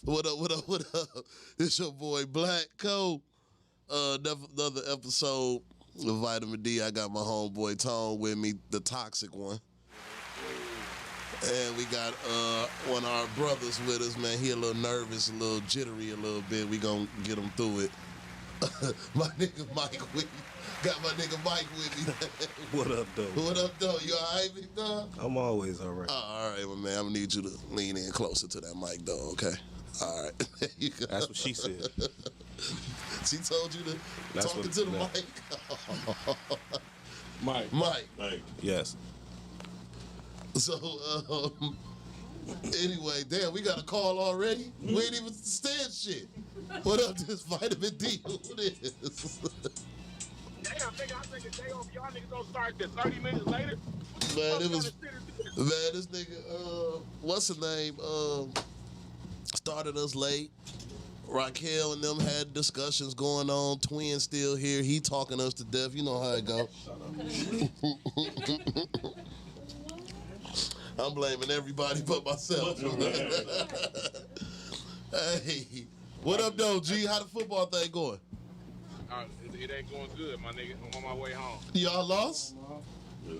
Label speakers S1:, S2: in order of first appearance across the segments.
S1: What up, what up, what up? It's your boy Black Co. Another episode of Vitamin D. I got my homeboy Tone with me, the toxic one. And we got one of our brothers with us, man. He a little nervous, a little jittery a little bit. We gonna get him through it. My nigga Mike with me. Got my nigga Mike with me.
S2: What up, though?
S1: What up, though? You alright, big dog?
S2: I'm always alright.
S1: All right, well, man. I'm gonna need you to lean in closer to that mic, though, okay? All right. There you go.
S2: That's what she said.
S1: She told you to talk into the mic. Mike.
S2: Yes.
S1: So, anyway, damn, we got a call already? We ain't even stand shit. What up, this Vitamin D? Who this?
S3: Damn, nigga, I think it's day off. Y'all niggas gonna start this 30 minutes later?
S1: Man, this nigga, what's his name? Started us late. Raquel and them had discussions going on. Twin still here. He talking us to death. You know how it go. I'm blaming everybody but myself. Hey, what up, though, G? How the football thing going?
S3: It ain't going good, my nigga. I'm on my way home.
S1: Y'all lost?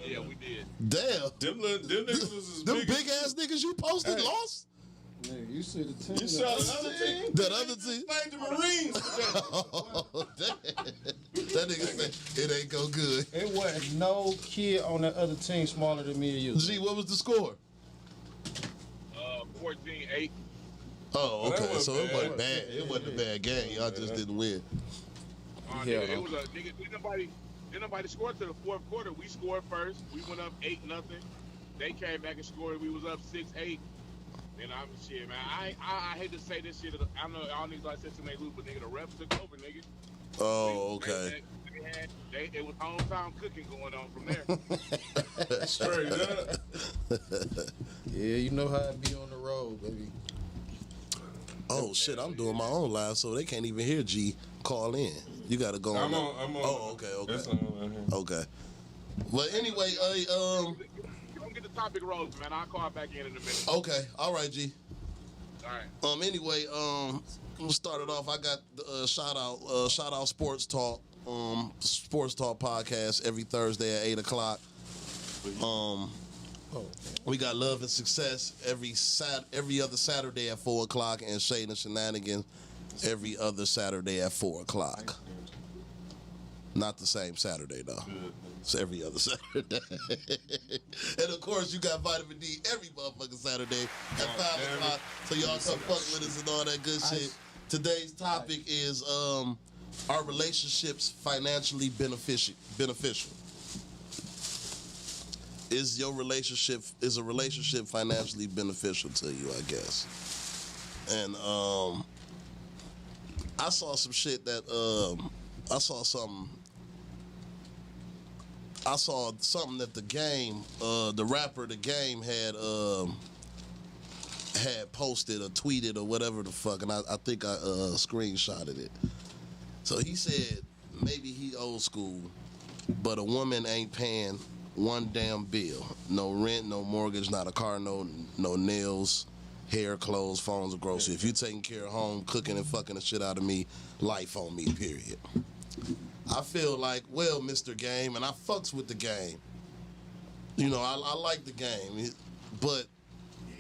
S3: Yeah, we did.
S1: Damn.
S4: Them niggas was as
S1: Them
S4: big
S1: big ass niggas you posted lost?
S5: Nigga, you see the team.
S4: You saw another team?
S1: That other team?
S4: Like the Marines.
S1: Oh, damn. That nigga said it ain't go good.
S5: It wasn't no kid on that other team smaller than me or you.
S1: G, what was the score?
S3: 14-8.
S1: Oh,
S4: That
S1: okay.
S4: wasn't
S1: So it
S4: bad.
S1: wasn't bad. It wasn't a bad game. Y'all just didn't win.
S5: Yeah.
S3: Nigga, it was a nigga. Didn't nobody score to the fourth quarter. We scored first. We went up 8-0. They came back and scored. We was up 6-8. And I'm shit, man. I hate to say this shit. I know all niggas like said to me lose, but nigga, the refs took over, nigga.
S1: Oh, okay.
S3: It was hometown cooking going on from there.
S4: Straight up.
S5: Yeah, you know how it be on the road, baby.
S1: Oh shit! I'm doing my own live, so they can't even hear G call in. You got to go on.
S4: I'm on.
S1: Oh, okay.
S4: That's all I hear.
S1: Okay. Well, anyway,
S3: You don't get the topic rolling, man. I'll call back in a minute.
S1: okay. All right, G.
S3: All right.
S1: Anyway, we'll start it off. I got shout out Sports Talk, Sports Talk podcast every Thursday at 8:00. We got Love and Success every other Saturday at 4:00, and Shade and Shenanigans every other Saturday at 4:00. Not the same Saturday though. It's every other Saturday. And of course you got Vitamin D every motherfucking Saturday at 5:00. So y'all come fuck with us and all that good shit. Today's topic is are relationships financially beneficial? Is a relationship financially beneficial to you, I guess? And I saw some shit that I saw something that the Game, the rapper The Game had posted or tweeted or whatever the fuck, and I think I screenshotted it. So he said maybe he old school, but a woman ain't paying one damn bill. No rent, no mortgage, not a car, no nails, hair, clothes, phones, or groceries. If you taking care of home, cooking and fucking the shit out of me, life on me, period. I feel like, well, Mr. Game, and I fucks with the Game. You know, I like the Game, but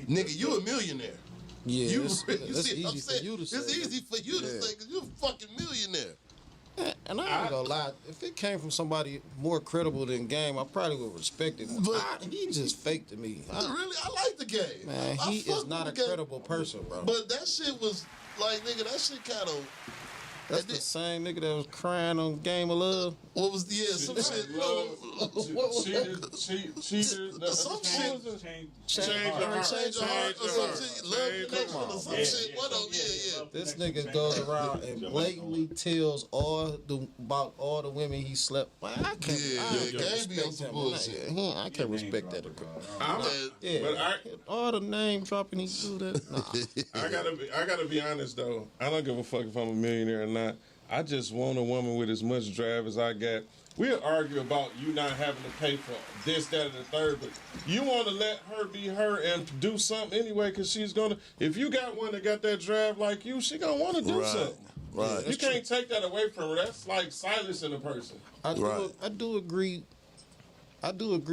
S1: nigga, you a millionaire.
S5: Yeah,
S1: You
S5: it's
S1: see what I'm
S5: easy for
S1: saying?
S5: you to say.
S1: It's easy for you to say because you're a fucking millionaire.
S5: And I ain't gonna lie, if it came from somebody more credible than Game, I probably would respect it.
S1: But
S5: he just faked to me.
S1: I like the Game.
S5: Man,
S1: I
S5: he
S1: fuck
S5: is not a
S1: with the Game.
S5: credible person, bro.
S1: But that shit was like, nigga, that shit kind of.
S5: That's the same nigga that was crying on Game of Love.
S1: What was some shit?
S4: Cheaters.
S1: Some shit.
S4: Change your heart.
S1: Change your heart or some shit. Love connection or some shit. What up? Yeah.
S5: This nigga goes around and blatantly tells about all the women he slept. Man, I can't.
S1: Game be on some bullshit.
S5: I can't respect that.
S4: But
S5: all the name dropping he do that. Nah.
S4: I gotta be honest though. I don't give a fuck if I'm a millionaire or not. I just want a woman with as much drive as I got. We'll argue about you not having to pay for this, that, and the third, but you want to let her be her and do something anyway, because she's going to, if you got one that got that drive like you, she going to want to do something.
S1: Right.
S4: You can't take that away from her. That's like silencing a person.
S5: I
S1: Right.
S5: do agree,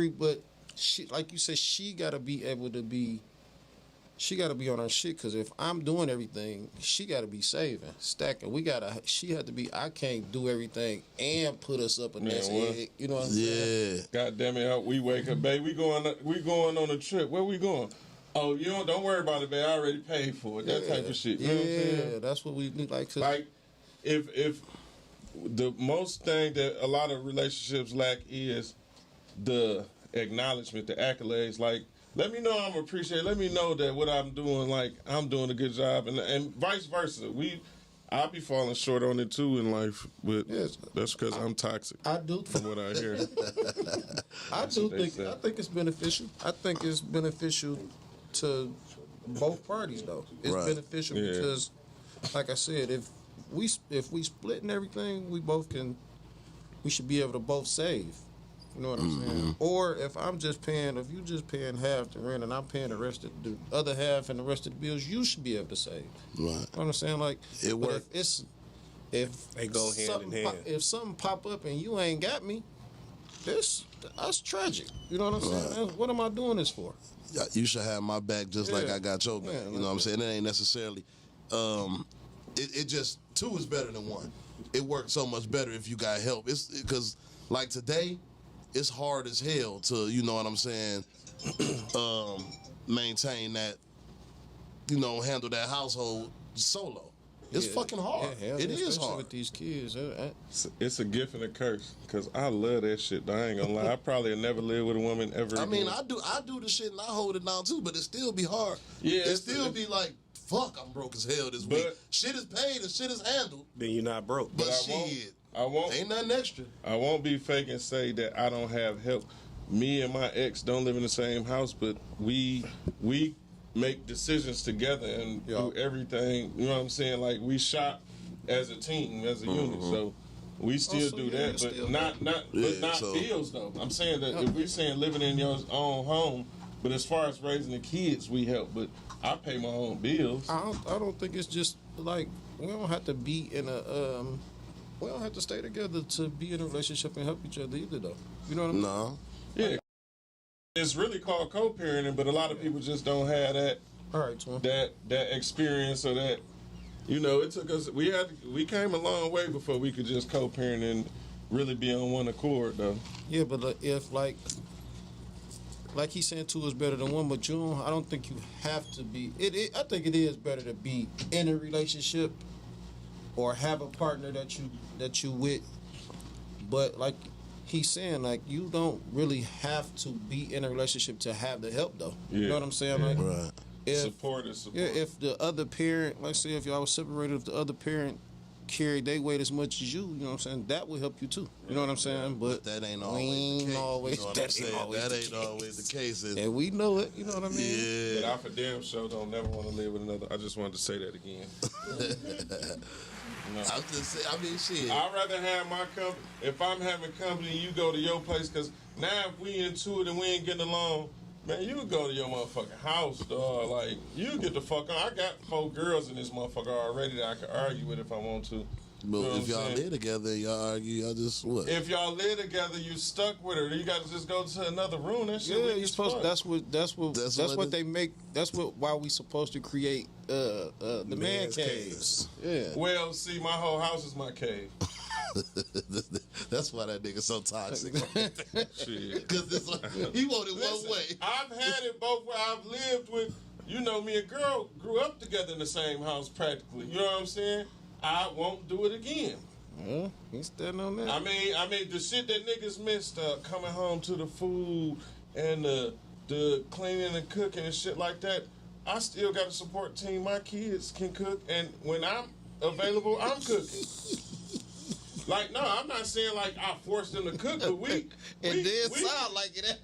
S5: but she, like you said, she got to be able to be. She got to be on her shit, because if I'm doing everything, she got to be saving, stacking. She had to be, I can't do everything and put us up a nest
S4: what?
S5: egg. You know what I'm saying?
S1: Yeah.
S4: God damn it, we wake up, babe, we going on a trip. Where we going? Oh, you don't worry about it, babe. I already paid for it. That type of shit. You know what I'm saying?
S5: Yeah, that's what we need. Like,
S4: Like, if the most thing that a lot of relationships lack is the acknowledgement, the accolades. Like, let me know I'm appreciated. Let me know that what I'm doing, like, I'm doing a good job, and vice versa. I'll be falling short on it too in life, but
S5: Yes.
S4: that's because I'm toxic.
S5: I do.
S4: From what I hear.
S5: I
S4: what they say.
S5: think it's beneficial. I think it's beneficial to both parties, though. It's
S1: Right.
S5: beneficial
S4: Yeah.
S5: because, like I said, if we split and everything, we should be able to both save. You know what I'm saying? Or if you just paying half the rent and I'm paying the other half and the rest of the bills, you should be able to save.
S1: Right.
S5: You know what I'm saying? Like,
S1: It
S5: but
S1: work.
S5: if
S2: They go hand in
S5: something
S2: hand.
S5: if something pop up and you ain't got me, that's tragic. You know what I'm saying? What am I doing this for?
S1: Yeah, you should have my back just like
S5: Yeah.
S1: I got your back.
S5: Yeah,
S1: You know what I'm saying? It ain't necessarily. It just two is better than one. It works so much better if you got help. It's because like today, it's hard as hell to, you know what I'm saying, maintain that, handle that household solo. It's
S5: Yeah.
S1: fucking hard.
S5: Yeah,
S1: It is
S5: especially
S1: hard.
S5: with these kids.
S4: It's a gift and a curse, because I love that shit. I ain't gonna lie. I probably never live with a woman ever
S1: I mean,
S4: again.
S1: I do the shit and I hold it down too, but it still be hard.
S4: Yeah,
S1: It still be like, fuck, I'm broke as hell this week.
S4: But-
S1: Shit is paid and shit is handled,
S2: Then you're not broke.
S1: but
S4: I won't
S1: ain't nothing extra.
S4: I won't be fake and say that I don't have help. Me and my ex don't live in the same house, but we make decisions together and do everything. You know what I'm saying? Like, we shop as a team, as a unit. So we still
S5: so
S4: do
S5: yeah,
S4: that,
S5: it's
S4: but
S5: still-
S4: not
S1: Yeah, so-
S4: bills though. I'm saying that if we're saying living in your own home, but as far as raising the kids, we help. But I pay my own bills.
S5: I don't think it's just like we don't have to be in a we don't have to stay together to be in a relationship and help each other either, though. You know what I mean?
S1: No.
S4: Yeah, it's really called co-parenting, but a lot of people just don't have that.
S5: All right, Twin.
S4: that experience or that, it took us, we came a long way before we could just co-parent and really be on one accord though.
S5: Yeah, but if like he's saying two is better than one, but I don't think you have to be. I think it is better to be in a relationship or have a partner that you with. But like he's saying, like you don't really have to be in a relationship to have the help, though. You
S4: Yeah.
S5: know what I'm saying? Like
S1: Right.
S4: Support is support.
S5: yeah, if the other parent, like say if y'all was separated, if the other parent carried their weight as much as you know what I'm saying, that would help you too. You know what I'm saying? But
S1: That ain't
S5: we
S1: always
S5: ain't
S1: the case.
S5: always-
S1: you know what
S5: that
S1: I'm
S5: ain't
S1: saying?
S5: always
S1: That
S5: the
S1: ain't
S5: case.
S1: always the case. And-
S5: and we know it. You know what I mean?
S4: But
S1: yeah.
S4: I for damn sure don't never want to live with another. I just wanted to say that again. No.
S1: I was just saying, I mean, shit.
S4: I'd rather have my company. If I'm having company, you go to your place. Because now if we into it and we ain't getting along, man, you go to your motherfucking house, dog. Like, you get the fuck on. I got 4 girls in this motherfucker already that I can argue with if I want to.
S1: But
S4: You know
S1: if
S4: what
S1: y'all
S4: I'm
S1: live
S4: saying?
S1: together and y'all argue, y'all just what?
S4: If y'all live together, you stuck with her. You got to just go to another room. That shit
S5: Yeah,
S4: weak
S5: you're
S4: as
S5: supposed.
S4: fuck.
S5: That's
S1: what
S5: what
S1: it-
S5: they make. That's why we supposed to create the man
S2: Man's
S5: caves. Yeah.
S4: Well, see, my whole house is my cave.
S1: That's why that nigga so toxic.
S4: Shit.
S1: Because it's like, he want it
S4: Listen,
S1: one way.
S4: I've had it both ways. I've lived with, me and girl grew up together in the same house practically. You know what I'm saying? I won't do it again.
S5: Yeah, he's standing on that.
S4: I mean, the shit that niggas missed, coming home to the food and the cleaning and cooking and shit like that. I still got a support team. My kids can cook, and when I'm available, I'm cooking. Like, no, I'm not saying like I forced them to cook, but we
S5: it
S4: we-
S5: did
S4: we-
S5: sound like it.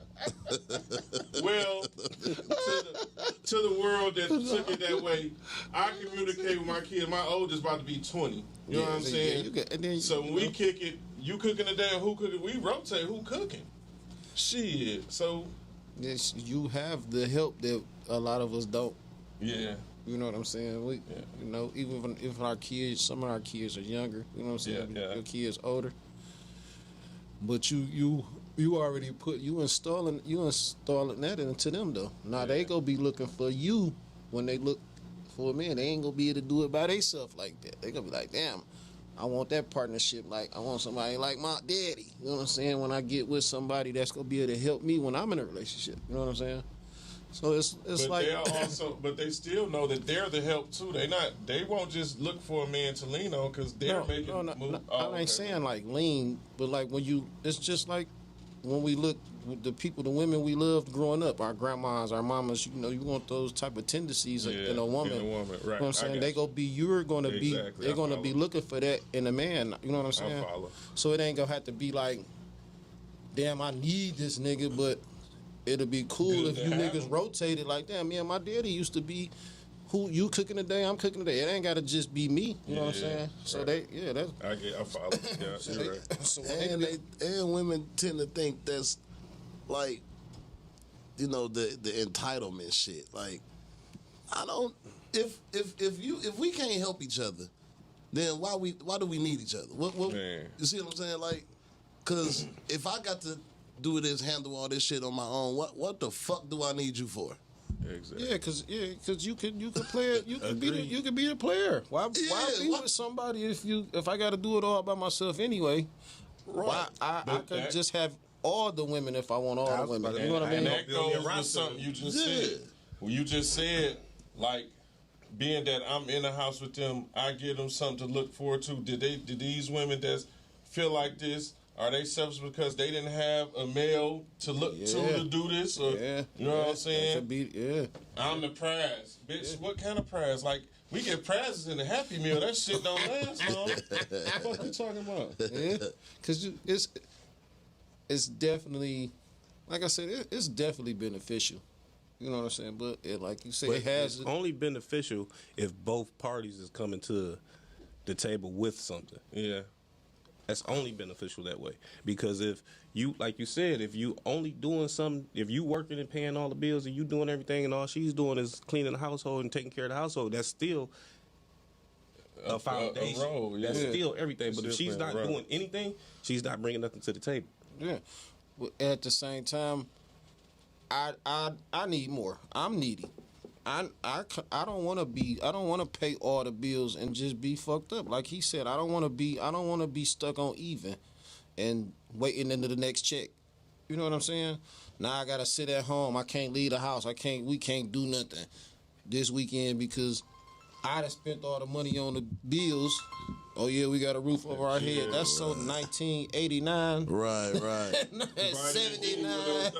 S4: Well, to the world that took it that way, I communicate with my kid. My oldest about to be 20. You know what I'm saying?
S5: you get, and then,
S4: So when we kick it, you cooking today or who cooking? We rotate who cooking. Shit. So
S5: yes, you have the help that a lot of us don't.
S4: yeah.
S5: You know what I'm saying? We, you know, even if our kids, some of our kids are younger. You know what I'm saying?
S4: Yeah, yeah.
S5: Your kids older, but you already you installing that into them though. Now they gonna be looking for you when they look for a man. They ain't gonna be able to do it by themselves like that. They gonna be like, damn, I want that partnership. Like I want somebody like my daddy. You know what I'm saying? When I get with somebody that's gonna be able to help me when I'm in a relationship. You know what I'm saying? So it's
S4: But
S5: like
S4: they also, but they still know that they're the help too. They won't just look for a man to lean on because they're making moves.
S5: No,
S4: Oh,
S5: I ain't
S4: okay.
S5: saying like lean, but like it's just like when we look with the people, the women we loved growing up, our grandmas, our mamas. You know, you want those type of tendencies in a woman.
S4: In a woman, right?
S5: You know what I'm saying?
S4: I
S5: they
S4: got you.
S5: you're gonna be,
S4: Exactly,
S5: they're
S4: I
S5: gonna be
S4: follow.
S5: looking for that in a man. You know what I'm saying?
S4: follow.
S5: So it ain't gonna have to be like, damn, I need this nigga, but it'll be cool
S4: Good
S5: if
S4: to
S5: you
S4: have
S5: niggas
S4: him.
S5: rotated like, damn, man, my daddy used to be. Who you cooking today? I'm cooking today. It ain't gotta just be me. You know what I'm
S4: Yeah,
S5: saying? So
S4: right.
S5: that's
S4: I follow. Yeah, you're right.
S5: so
S1: And women tend to think that's like, you know, the entitlement shit. Like, I don't. If we can't help each other, then why do we need each other? What
S4: Man.
S1: you see what I'm saying? Like, cause if I got to do this, handle all this shit on my own, what the fuck do I need you for?
S4: Exactly.
S5: yeah, cause you can play it. You can be the player. Why be
S1: what-
S5: with somebody if I got to do it all by myself anyway? Why I
S4: But
S5: could
S4: that-
S5: just have all the women if I want all the women. You know what I
S4: And
S5: mean?
S4: that goes with something you just said. Well, you just said, like, being that I'm in the house with them, I give them something to look forward to. Did these women that feel like this, are they selfish because they didn't have a male to look to do this? Or, you know what I'm saying? I'm the prize. Bitch, what kind of prize? Like, we get prizes in the Happy Meal. That shit don't last long. What you talking about?
S5: Yeah, because it's definitely, like I said, it's definitely beneficial. You know what I'm saying? But like you said,
S2: But
S5: it has.
S2: it's only beneficial if both parties is coming to the table with something.
S4: Yeah.
S2: That's only beneficial that way. Because if you, like you said, if you only doing something, if you working and paying all the bills and you doing everything and all she's doing is cleaning the household and taking care of the household, that's still a foundation.
S4: role, yeah.
S2: That's still everything. But if
S4: Still
S2: she's
S4: playing
S2: not
S4: a role.
S2: doing anything, she's not bringing nothing to the table.
S5: Yeah. But at the same time, I need more. I'm needy. I don't want to pay all the bills and just be fucked up. Like he said, I don't want to be stuck on even and waiting into the next check. You know what I'm saying? Now I got to sit at home. I can't leave the house. We can't do nothing this weekend because I done spent all the money on the bills. Oh yeah, we got a roof over our head. That's so 1989.
S1: Right.
S5: 79.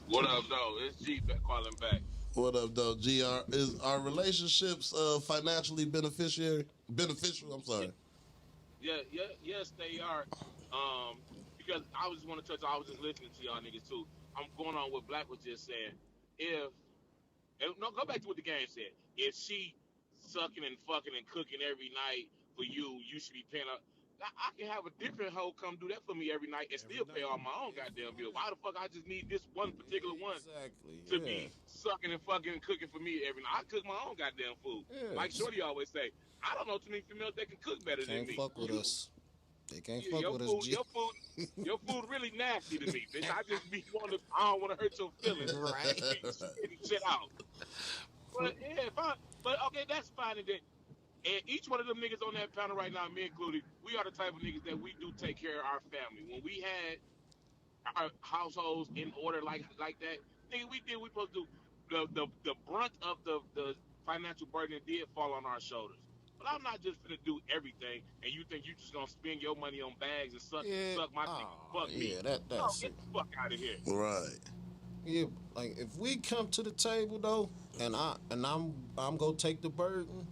S3: What up, though? It's G calling back.
S1: What up, though? GR, is our relationships financially beneficial? I'm sorry.
S3: Yes, they are. Because I was just want to touch. I was just listening to y'all niggas too. I'm going on what Black was just saying. Go back to what the game said. If she sucking and fucking and cooking every night for you, you should be paying up. I can have a different hoe come do that for me every night and still pay all my own goddamn bill. Why the fuck I just need this one particular one
S5: Exactly.
S3: to be sucking and fucking and cooking for me every night? I cook my own goddamn food.
S5: Yeah.
S3: Like Shorty always say, I don't know too many females that can cook better than
S5: Can't
S3: me.
S5: fuck with us. They can't
S3: Yeah,
S5: fuck with us. G.
S3: your food really nasty to me, bitch. I just be I don't want to hurt your feelings.
S5: Right.
S3: Getting shit out. But yeah, fine. But okay, that's fine. And each one of them niggas on that panel right now, me included, we are the type of niggas that we do take care of our family. When we had our households in order like that, nigga, we did what we supposed to do. The brunt of the financial burden did fall on our shoulders. But I'm not just gonna do everything, and you think you just gonna spend your money on bags and suck my dick, fuck me.
S5: Yeah, that's
S3: Get
S5: it.
S3: the fuck out of here.
S1: Right.
S5: Yeah, like if we come to the table though, and I'm gonna take the burden,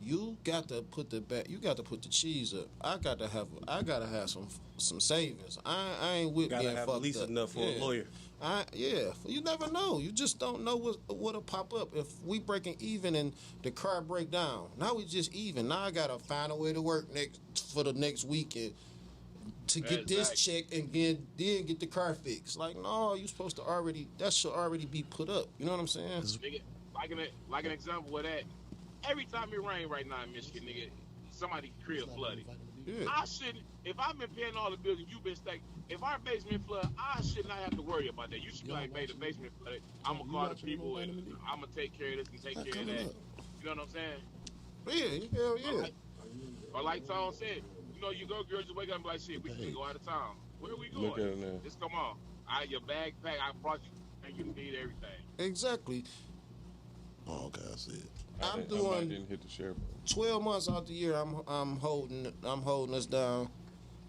S5: you got to put the back. You got to put the cheese up. I gotta have some savings. I ain't with
S2: Gotta
S5: being
S2: have
S5: fucked
S2: at least
S5: up.
S2: enough for a lawyer.
S5: You never know. You just don't know what'll pop up. If we breaking even and the car break down, now we just even. Now I gotta find a way to work for the next weekend to get this check and then get the car fixed. Like, no, you supposed to that should already be put up. You know what I'm saying?
S3: Nigga, like an example of that, every time it rain right now in Michigan, nigga, somebody's crib flooded.
S5: Yeah.
S3: I shouldn't, if I've been paying all the bills and you've been staying, if our basement flood, I should not have to worry about that. You should be like, babe, the basement flooded. I'm going to call the people and I'm going to take care of this and take care of that. You know what I'm saying?
S5: Yeah, hell yeah.
S3: Or like Tone said, you know, you go, girls, you wake up and be like, shit, we can go out of town. Where are we going?
S4: Look at it now.
S3: Just come on. Your bag pack, I brought you, and you need everything.
S5: Exactly.
S1: Oh, okay, I see it.
S5: I'm
S4: I
S5: doing
S4: didn't hit the share button.
S5: 12 months out the year. I'm holding us down.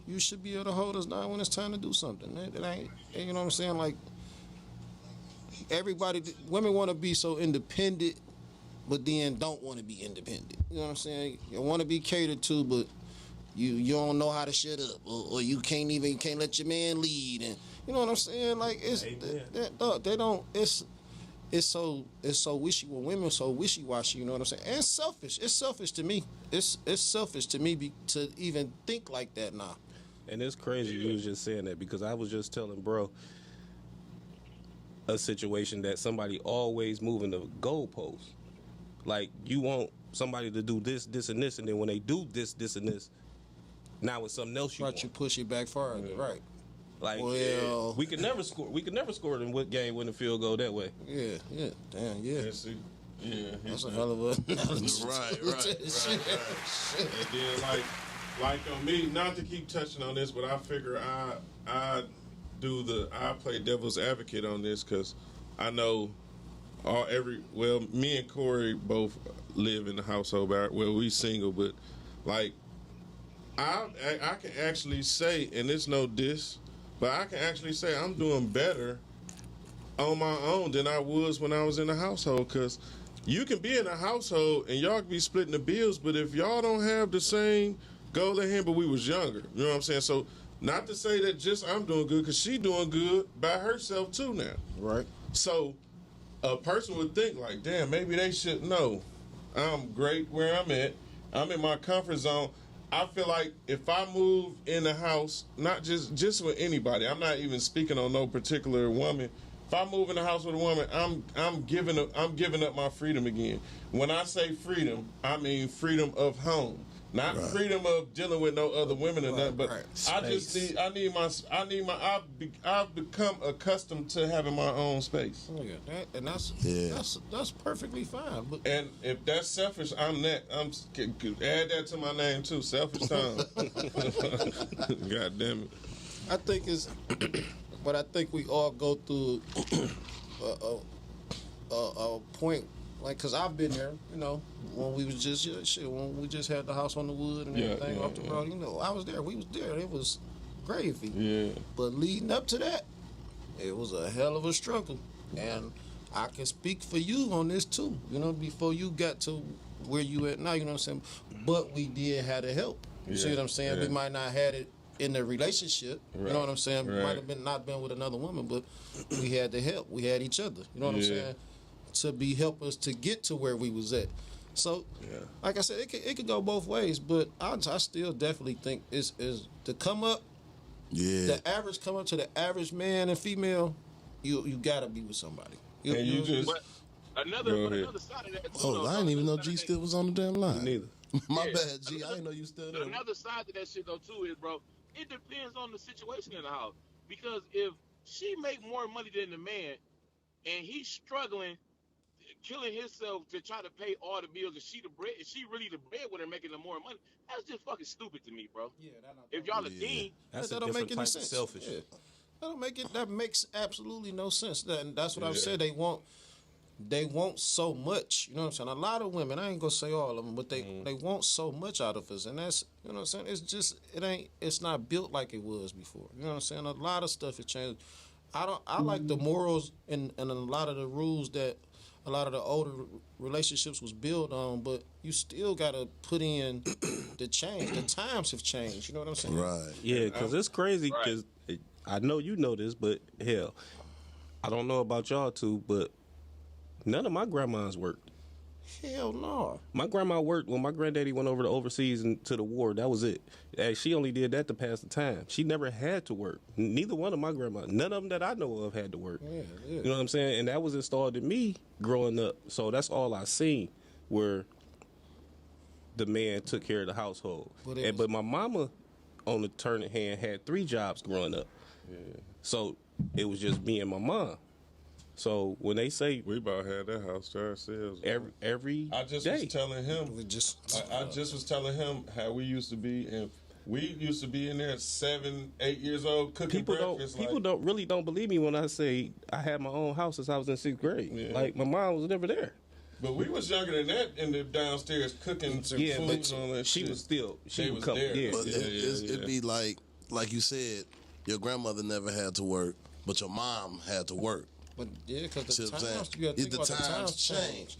S5: You should be able to hold us down when it's time to do something. It ain't, you know what I'm saying? Like, women want to be so independent, but then don't want to be independent. You know what I'm saying? You want to be catered to, but you don't know how to shut up, or you can't let your man lead, and you know what I'm saying? Like, it's they don't. It's so wishy. Well, women are so wishy-washy. You know what I'm saying? And selfish. It's selfish to me. It's selfish to me to even think like that now.
S2: And it's crazy you was just saying that, because I was just telling bro a situation that somebody always moving the goalposts. Like, you want somebody to do this, and this, and then when they do this, and this, now it's something else you want.
S5: You push it back farther, right?
S2: Like,
S5: well,
S2: we could never score. We could never score in what game when the field go that way.
S5: Yeah, damn, yeah. That's a hell of a analogy.
S1: Right.
S4: And then like on me, not to keep touching on this, but I figure I play devil's advocate on this, because I know me and Corey both live in the household. Well, we single, but like I can actually say, and it's no diss, but I can actually say I'm doing better on my own than I was when I was in the household, because you can be in a household and y'all can be splitting the bills, but if y'all don't have the same goal at hand, but we was younger, you know what I'm saying? So not to say that just I'm doing good, because she doing good by herself too now.
S5: Right.
S4: So a person would think like, damn, maybe they should know I'm great where I'm at. I'm in my comfort zone. I feel like if I move in the house, not just with anybody, I'm not even speaking on no particular woman. If I move in the house with a woman, I'm giving up my freedom again. When I say freedom, I mean freedom of home, not freedom of dealing with no other women or nothing. But I've become accustomed to having my own space.
S5: Oh yeah, that's perfectly fine. But
S4: And if that's selfish, I'm that. Add that to my name too. Selfish time. God damn it.
S5: I think but I think we all go through a point, like, cause I've been there, you know, when we was just when we just had the house on the wood and everything off the road, you know, I was there, we was there, it was gravy.
S4: Yeah.
S5: But leading up to that, it was a hell of a struggle, and I can speak for you on this too. You know, before you got to where you at now, you know what I'm saying. But we did have the help. You see what I'm saying?
S4: Yeah.
S5: We might not had it in the relationship, you know what I'm saying? We
S4: Right.
S5: might have not been with another woman, but we had the help. We had each other, you know what I'm saying? To help us to get to where we was at. So, like I said, it could go both ways, but I still definitely think is to come up.
S1: Yeah.
S5: The average come up to the average man and female. You gotta be with somebody.
S4: And you just
S3: But another side of that.
S1: Oh, I didn't even know G still was on the damn line.
S2: Neither.
S1: My
S3: Yeah.
S1: bad, G. I didn't know you still there.
S3: Another side to that shit though too is, bro, it depends on the situation in the house. Because if she make more money than the man, and he's struggling, killing himself to try to pay all the bills, and she really the breadwinner making the more money, that's just fucking stupid to me, bro.
S5: Yeah,
S3: If y'all a team,
S2: That's
S5: that
S2: a
S5: don't
S2: different
S5: make
S2: type
S5: any
S2: of
S5: sense.
S2: selfish.
S5: Yeah. That makes absolutely no sense. And that's what I've said. They want so much. You know what I'm saying? A lot of women, I ain't gonna say all of them, but they want so much out of us, and that's, you know what I'm saying. It's not built like it was before. You know what I'm saying? A lot of stuff has changed. I like the morals and a lot of the rules that a lot of the older relationships was built on, but you still gotta put in the change. The times have changed. You know what I'm saying?
S1: Right.
S2: Yeah, because it's crazy. Because I know you know this, but hell, I don't know about y'all two, but none of my grandmas worked.
S5: Hell no.
S2: My grandma worked when my granddaddy went over to overseas and to the war. That was it. And she only did that to pass the time. She never had to work. Neither one of my grandmas, none of them that I know of had to work.
S5: Yeah.
S2: You know what I'm saying? And that was installed in me growing up. So that's all I seen, where the man took care of the household. But my mama, on the turning hand, had 3 jobs growing up.
S4: Yeah.
S2: So it was just me and my mom. So when they say
S4: We about had that house to ourselves.
S2: every
S4: I just
S2: day,
S4: was telling him.
S5: We just
S4: I just was telling him how we used to be, and we used to be in there at 7, 8 years old cooking breakfast.
S2: people don't believe me when I say I had my own house since I was in 6th grade.
S4: Yeah.
S2: Like my mom was never there.
S4: But we was younger than that in the downstairs cooking
S2: Yeah,
S4: food
S2: but
S4: and all that
S2: she
S4: shit.
S2: was still
S4: They
S2: would
S4: was
S2: come.
S4: there.
S2: Yeah,
S1: But
S4: Yeah,
S1: it'd be like you said, your grandmother never had to work, but your mom had to work.
S5: But yeah, because
S1: See
S5: the
S1: what I'm
S5: times
S1: saying?
S5: you got to
S1: If
S5: think
S1: the
S5: about the
S1: times
S5: times change.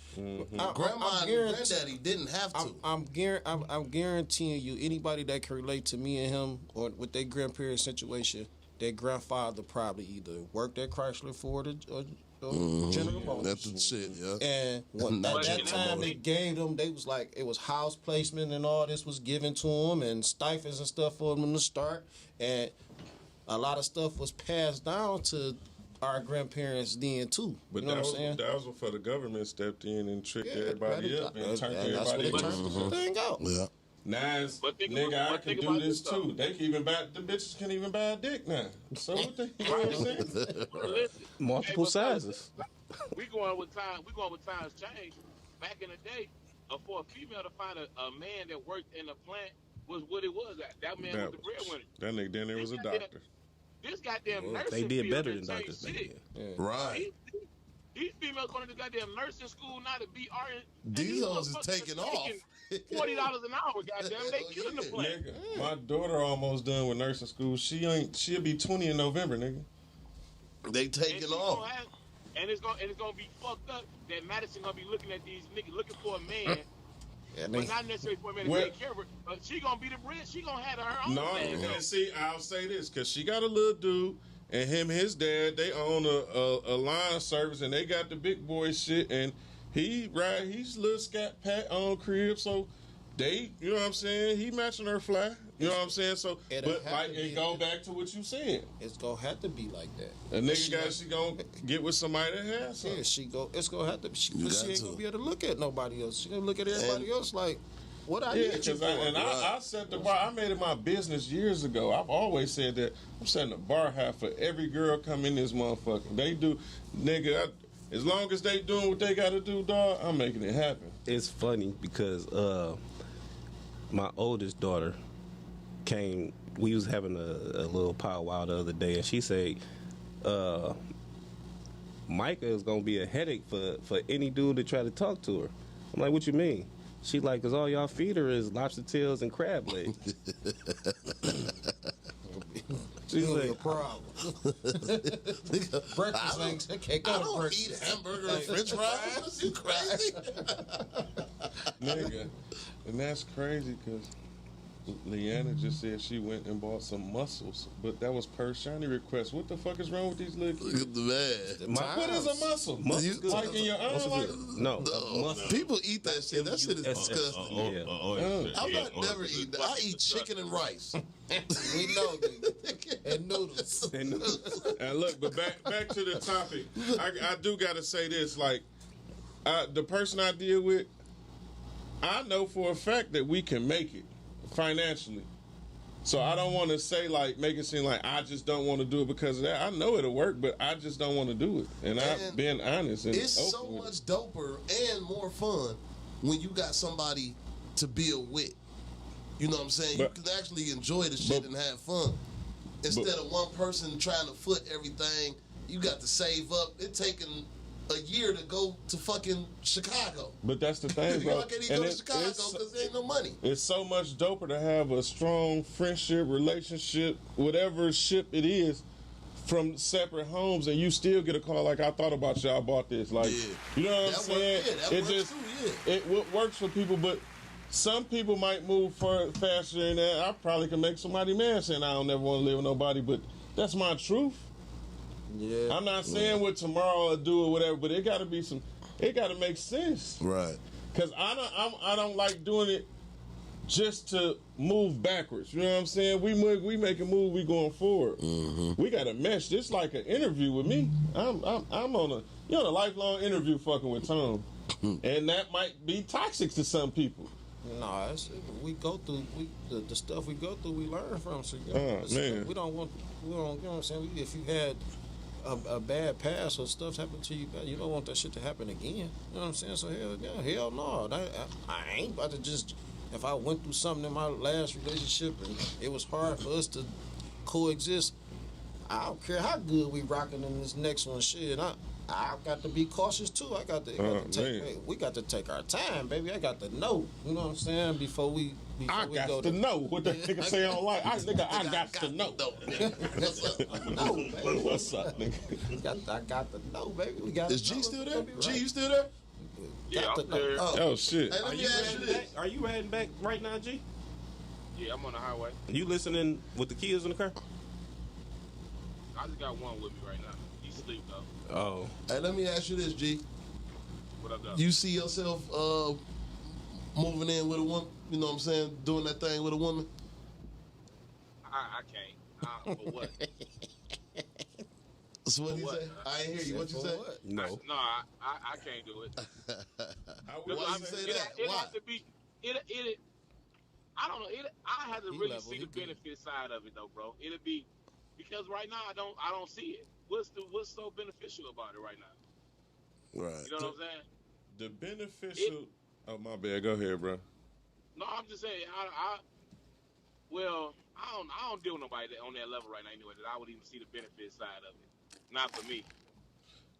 S1: Grandma and granddaddy didn't have to.
S5: I'm guaranteeing you, anybody that can relate to me and him or with their grandparents' situation, their grandfather probably either worked at Chrysler, Ford, or General Motors.
S1: That's the shit, yeah.
S5: And at
S1: Not
S5: that
S1: General
S5: time, they
S1: Motors.
S5: gave them, they was like, it was house placement and all this was given to them and stipends and stuff for them to start. And a lot of stuff was passed down to our grandparents then too.
S4: But
S5: you know what I'm saying?
S4: that was before the government stepped in and tricked
S5: Yeah,
S4: everybody
S5: that-
S4: up and turned
S5: that's what
S4: everybody
S5: it
S4: into.
S5: turned the thing out.
S1: Yeah.
S4: Now it's,
S3: But think
S4: nigga,
S3: about-
S4: I
S3: but
S4: can
S3: think
S4: do
S3: about
S4: this
S3: this, though.
S4: too. They can even buy, the bitches can even buy a dick now. So what the, you know what I'm saying?
S3: Listen,
S2: multiple
S3: but
S2: sizes.
S3: we going with time. We going with times change. Back in the day, for a female to find a man that worked in a plant was what it was. That man was the breadwinner.
S4: That nigga down there was a doctor.
S3: This goddamn nursing
S2: They did
S3: field
S2: better
S3: done
S2: than
S3: changed
S2: doctors.
S3: shit.
S1: Right.
S3: These females going to the goddamn nursing school now to be RN.
S1: These hoes is taking off.
S3: $40 an hour, goddamn. They killing the plant.
S4: Nigga, my daughter almost done with nursing school. She'll be 20 in November, nigga.
S1: They
S3: And
S1: taking
S3: she's
S1: off.
S3: gonna have- And it's gonna be fucked up that Madison gonna be looking at these niggas looking for a man,
S5: And
S3: but
S5: they,
S3: not necessarily for a man to
S4: Well-
S3: take care of her. But she gonna be the bridge. She gonna have her own
S4: No,
S3: man.
S4: and see, I'll say this because she got a little dude, and his dad, they own a line service, and they got the big boy shit, and he's little scat pat on crib, so they, you know what I'm saying? He matching her fly, you know what I'm saying? So,
S5: It'll
S4: but
S5: have
S4: like
S5: to
S4: it
S5: be-
S4: go back to what you said.
S5: it's gonna have to be like that.
S4: A nigga she gonna get with somebody that has something.
S5: Yeah, it's gonna have to. She
S1: You
S5: ain't
S1: got
S5: gonna
S1: to.
S5: be able to look at nobody else. She gonna look at everybody else like, what I
S4: Yeah,
S5: need you
S4: because
S5: for?
S4: I set the bar. I made it my business years ago. I've always said that I'm setting the bar high for every girl come in this motherfucker. They do, nigga. As long as they doing what they got to do, dog, I'm making it happen.
S2: It's funny because my oldest daughter came. We was having a little powwow the other day, and she said, "Micah is gonna be a headache for any dude that try to talk to her." I'm like, "What you mean?" She like, "Cause all y'all feed her is lobster tails and crab legs." She's
S5: It'll be a
S2: like,
S5: problem. Breakfast ain't. They can't go
S1: I
S5: to
S1: don't
S5: breakfast.
S1: eat hamburger and french fries. You crazy?
S4: Nigga. And that's crazy because Leanna just said she went and bought some mussels, but that was per shiny request. What the fuck is wrong with these little
S1: Look
S4: kids?
S1: at the man.
S4: What is a mussel?
S1: You-
S4: Like in your arm? Like,
S2: no.
S1: Oh, people eat that shit. That shit is disgusting.
S2: Yeah.
S1: I'm not never eating that. I eat chicken and rice.
S5: We know, nigga. And noodles.
S4: and look, but back to the topic. I do got to say this. Like, the person I deal with, I know for a fact that we can make it financially. So I don't want to say like make it seem like I just don't want to do it because of that. I know it'll work, but I just don't want to do it. And I've
S1: And
S4: been honest. And
S1: It's so
S4: open with
S1: much doper and more fun when you got somebody to build with. You know what I'm saying?
S4: But-
S1: you can actually enjoy the shit and have fun. Instead of one person trying to foot everything, you got to save up. It taking a year to go to fucking Chicago.
S4: But that's the thing, bro.
S1: Y'all can't even
S4: And
S1: go to
S4: it-
S1: Chicago
S4: it's-
S1: because there ain't no money.
S4: It's so much doper to have a strong friendship, relationship, whatever ship it is, from separate homes, and you still get a call like, I thought about you, I bought this. Like,
S1: Yeah.
S4: you know what I'm
S1: That
S4: saying?
S1: work- yeah, that
S4: it
S1: works
S4: just,
S1: too, yeah.
S4: it works for people, but some people might move faster than that. I probably can make somebody mad saying I don't never want to live with nobody, but that's my truth.
S5: Yeah.
S4: I'm not saying what tomorrow will do or whatever, but it got to be it got to make sense.
S1: Right.
S4: Cause I don't like doing it just to move backwards. You know what I'm saying? We make a move, we going forward.
S1: Mm-hmm.
S4: We got to mesh. This like an interview with me. I'm on a lifelong interview fucking with Tom, and that might be toxic to some people.
S5: Nah, we go through the stuff we go through. We learn from. So
S4: man.
S5: we don't. You know what I'm saying? If you had a bad past or stuff happened to you, you don't want that shit to happen again. You know what I'm saying? So hell no. I ain't about to just. If I went through something in my last relationship and it was hard for us to coexist, I don't care how good we rocking in this next one. Shit, I got to be cautious too. I got to take. Hey, we got to take our time, baby. I got to know. You know what I'm saying? Before we
S4: got
S5: go
S4: to know what that nigga say online. I got to know.
S1: What's up?
S5: No, baby.
S4: What's up, nigga?
S5: I got to know, baby. We got.
S1: Is G still there? G, you still there?
S3: Yeah, I'm there.
S4: Oh shit.
S1: Hey, let me ask you this.
S2: Are you riding back right now, G?
S3: Yeah, I'm on the highway.
S2: You listening with the kids in the car?
S3: I just got one with me right now. He sleep though.
S2: Oh,
S1: Hey, let me ask you this, G.
S3: What up, though?
S1: You see yourself moving in with a woman? You know what I'm saying? Doing that thing with a woman?
S3: I can't. For what?
S1: So what you
S3: what?
S1: say? I ain't hear you. What you
S5: For
S1: say?
S5: what?
S2: no.
S3: No, I can't do it.
S1: Why you say that?
S3: It
S1: Why?
S3: has to be. I don't know. I have to really
S5: level,
S3: see
S5: he
S3: the
S5: good.
S3: benefit side of it, though, bro. It'll be because right now I don't see it. What's so beneficial about it right now?
S1: Right.
S3: You know what I'm saying?
S4: The beneficial. Oh my bad. Go ahead, bro.
S3: No, I'm just saying. I don't deal with nobody on that level right now anyway. That I would even see the benefit side of it. Not for me.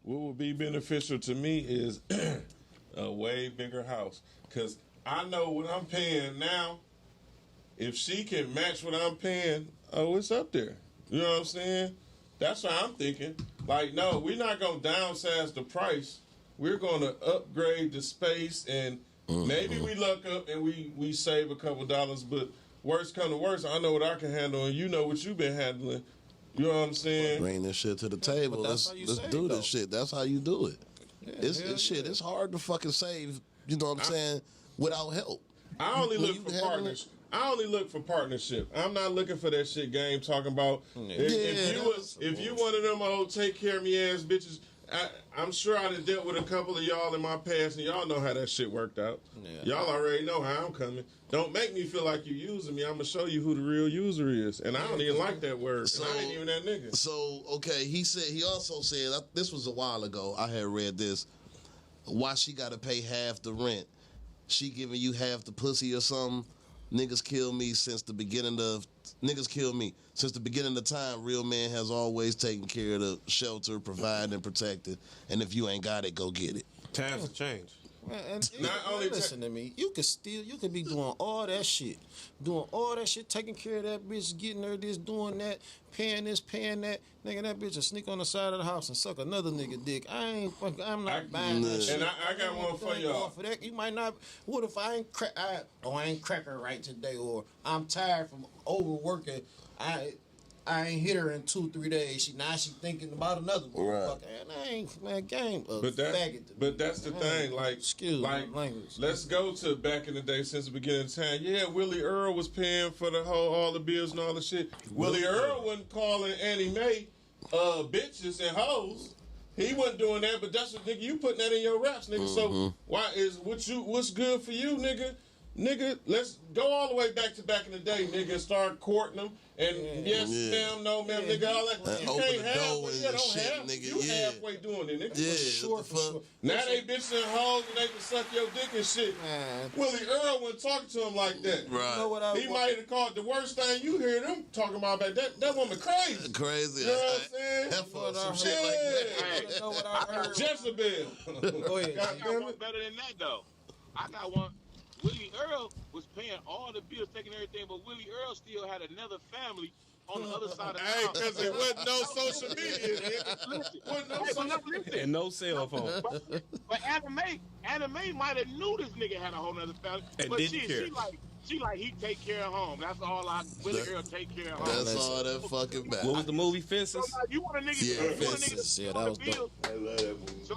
S4: What would be beneficial to me is a way bigger house. Because I know what I'm paying now. If she can match what I'm paying, oh, it's up there. You know what I'm saying? That's what I'm thinking. Like, no, we're not going to downsize the price. We're going to upgrade the space, and maybe we luck up and we save a couple dollars. But worst come to worst, I know what I can handle, and you know what you've been handling. You know what I'm saying?
S1: Bring this shit to the table.
S5: But that's
S1: Let's
S5: how you
S1: let's
S5: save,
S1: do
S5: though.
S1: this shit. That's how you do it. It's
S5: hell
S1: shit.
S5: yeah.
S1: It's hard to fucking save. You know what I'm saying? Without help.
S4: I only
S1: When
S4: look
S1: you
S4: for
S1: handling
S4: partners. I only look for partnership. I'm not looking for that shit game talking about if you one of them old take care of me ass bitches. I'm sure I done dealt with a couple of y'all in my past, and y'all know how that shit worked out.
S5: Yeah.
S4: Y'all already know how I'm coming. Don't make me feel like you using me. I'm gonna show you who the real user is, and I don't even like that word.
S1: So-
S4: and I ain't even that nigga.
S1: So okay, he also said this was a while ago. I had read this. Why she got to pay half the rent? She giving you half the pussy or something? Niggas kill me since the beginning of time. Real man has always taken care of the shelter, provide and protected. And if you ain't got it, go get it.
S2: Times have changed.
S5: Man, and
S4: Not only
S5: listen to me. You could be doing all that shit, taking care of that bitch, getting her this, doing that, paying this, paying that. Nigga, that bitch will sneak on the side of the house and suck another nigga dick. I'm not buying that shit.
S4: And I got one for y'all.
S5: For that, you might not. What if I ain't crack her right today, or I'm tired from overworking. I ain't hit her in 2-3 days. She thinking about another motherfucker. And I ain't game of faggot.
S4: But that's the thing. Like,
S5: Excuse my language.
S4: Let's go to back in the day since the beginning of time. Yeah, Willie Earl was paying for all the bills and all the shit. Willie Earl wasn't calling Annie Mae bitches and hoes. He wasn't doing that, but that's what nigga, you putting that in your raps, nigga. So what's good for you, nigga? Nigga, let's go all the way back in the day, nigga, and start courting them. And yes, ma'am, no, ma'am, nigga, all that. You
S1: open
S4: can't
S1: the
S4: have,
S1: door and
S4: don't
S1: shit,
S4: have.
S1: nigga,
S4: You
S1: yeah.
S4: halfway doing it, nigga.
S1: Yeah,
S5: Sure,
S1: what the fuck?
S4: Now they bitches and hoes and they can suck your dick and shit.
S5: Man.
S4: Willie Earl wasn't talking to him like that.
S1: Right.
S5: You know what
S4: He might have called the worst thing you hear them talking about that woman crazy.
S1: Crazy.
S4: You know what I'm saying?
S1: Heifer or
S5: What I
S1: some
S5: heard.
S1: shit like that.
S5: You know what I heard?
S4: Jezebel.
S5: Go ahead.
S4: God
S3: I got
S4: damn
S3: one
S4: it.
S3: better than that though. I got one. Willie Earl was paying all the bills, taking everything, but Willie Earl still had another family on the other side of the
S4: Hey,
S3: house.
S4: because there wasn't no social media. Nigga.
S3: Listen,
S4: Wasn't no
S3: hey, but
S4: social
S3: no, listen.
S2: And no cell phone.
S3: But Anime might have knew this nigga had a whole nother family.
S2: And
S3: But
S2: didn't care.
S3: she like he take care of home. That's all I with a girl take care of home.
S1: That's all that fucking
S2: What
S1: matters.
S2: was the movie
S3: So
S2: Fences?
S3: now you want a nigga,
S1: Yeah,
S3: you want a nigga
S5: Fences.
S3: to
S5: Yeah,
S3: pay
S5: that
S3: all
S5: was
S3: the
S5: dope.
S3: bills.
S4: I love that movie.
S3: So,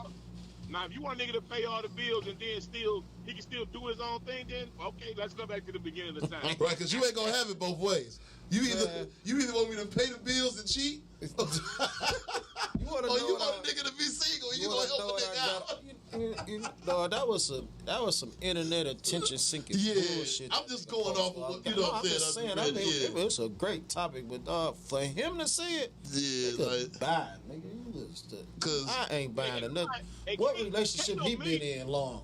S3: now if you want a nigga to pay all the bills and then still he can still do his own thing, then okay, let's go back to the beginning of the time.
S1: Right, because you ain't gonna have it both ways. You either want me to pay the bills and cheat,
S5: You want to
S1: or
S5: know
S1: you
S5: what
S1: want a nigga to be single and you
S5: wanna
S1: gonna
S5: know
S1: help a
S5: what
S1: nigga
S5: I
S1: out.
S5: got? No, that was some internet attention seeking
S1: Yeah,
S5: bullshit.
S1: I'm just going off of what, you know what I'm
S5: I'm just
S1: saying.
S5: saying. I mean, it was a great topic, but for him to say it,
S1: Yeah, like,
S5: bye, nigga. You just,
S1: 'Cause-
S5: I ain't buying nothing.
S3: Hey,
S5: What
S3: can't-
S5: relationship
S3: can't
S5: he
S3: no
S5: been
S3: man-
S5: in long?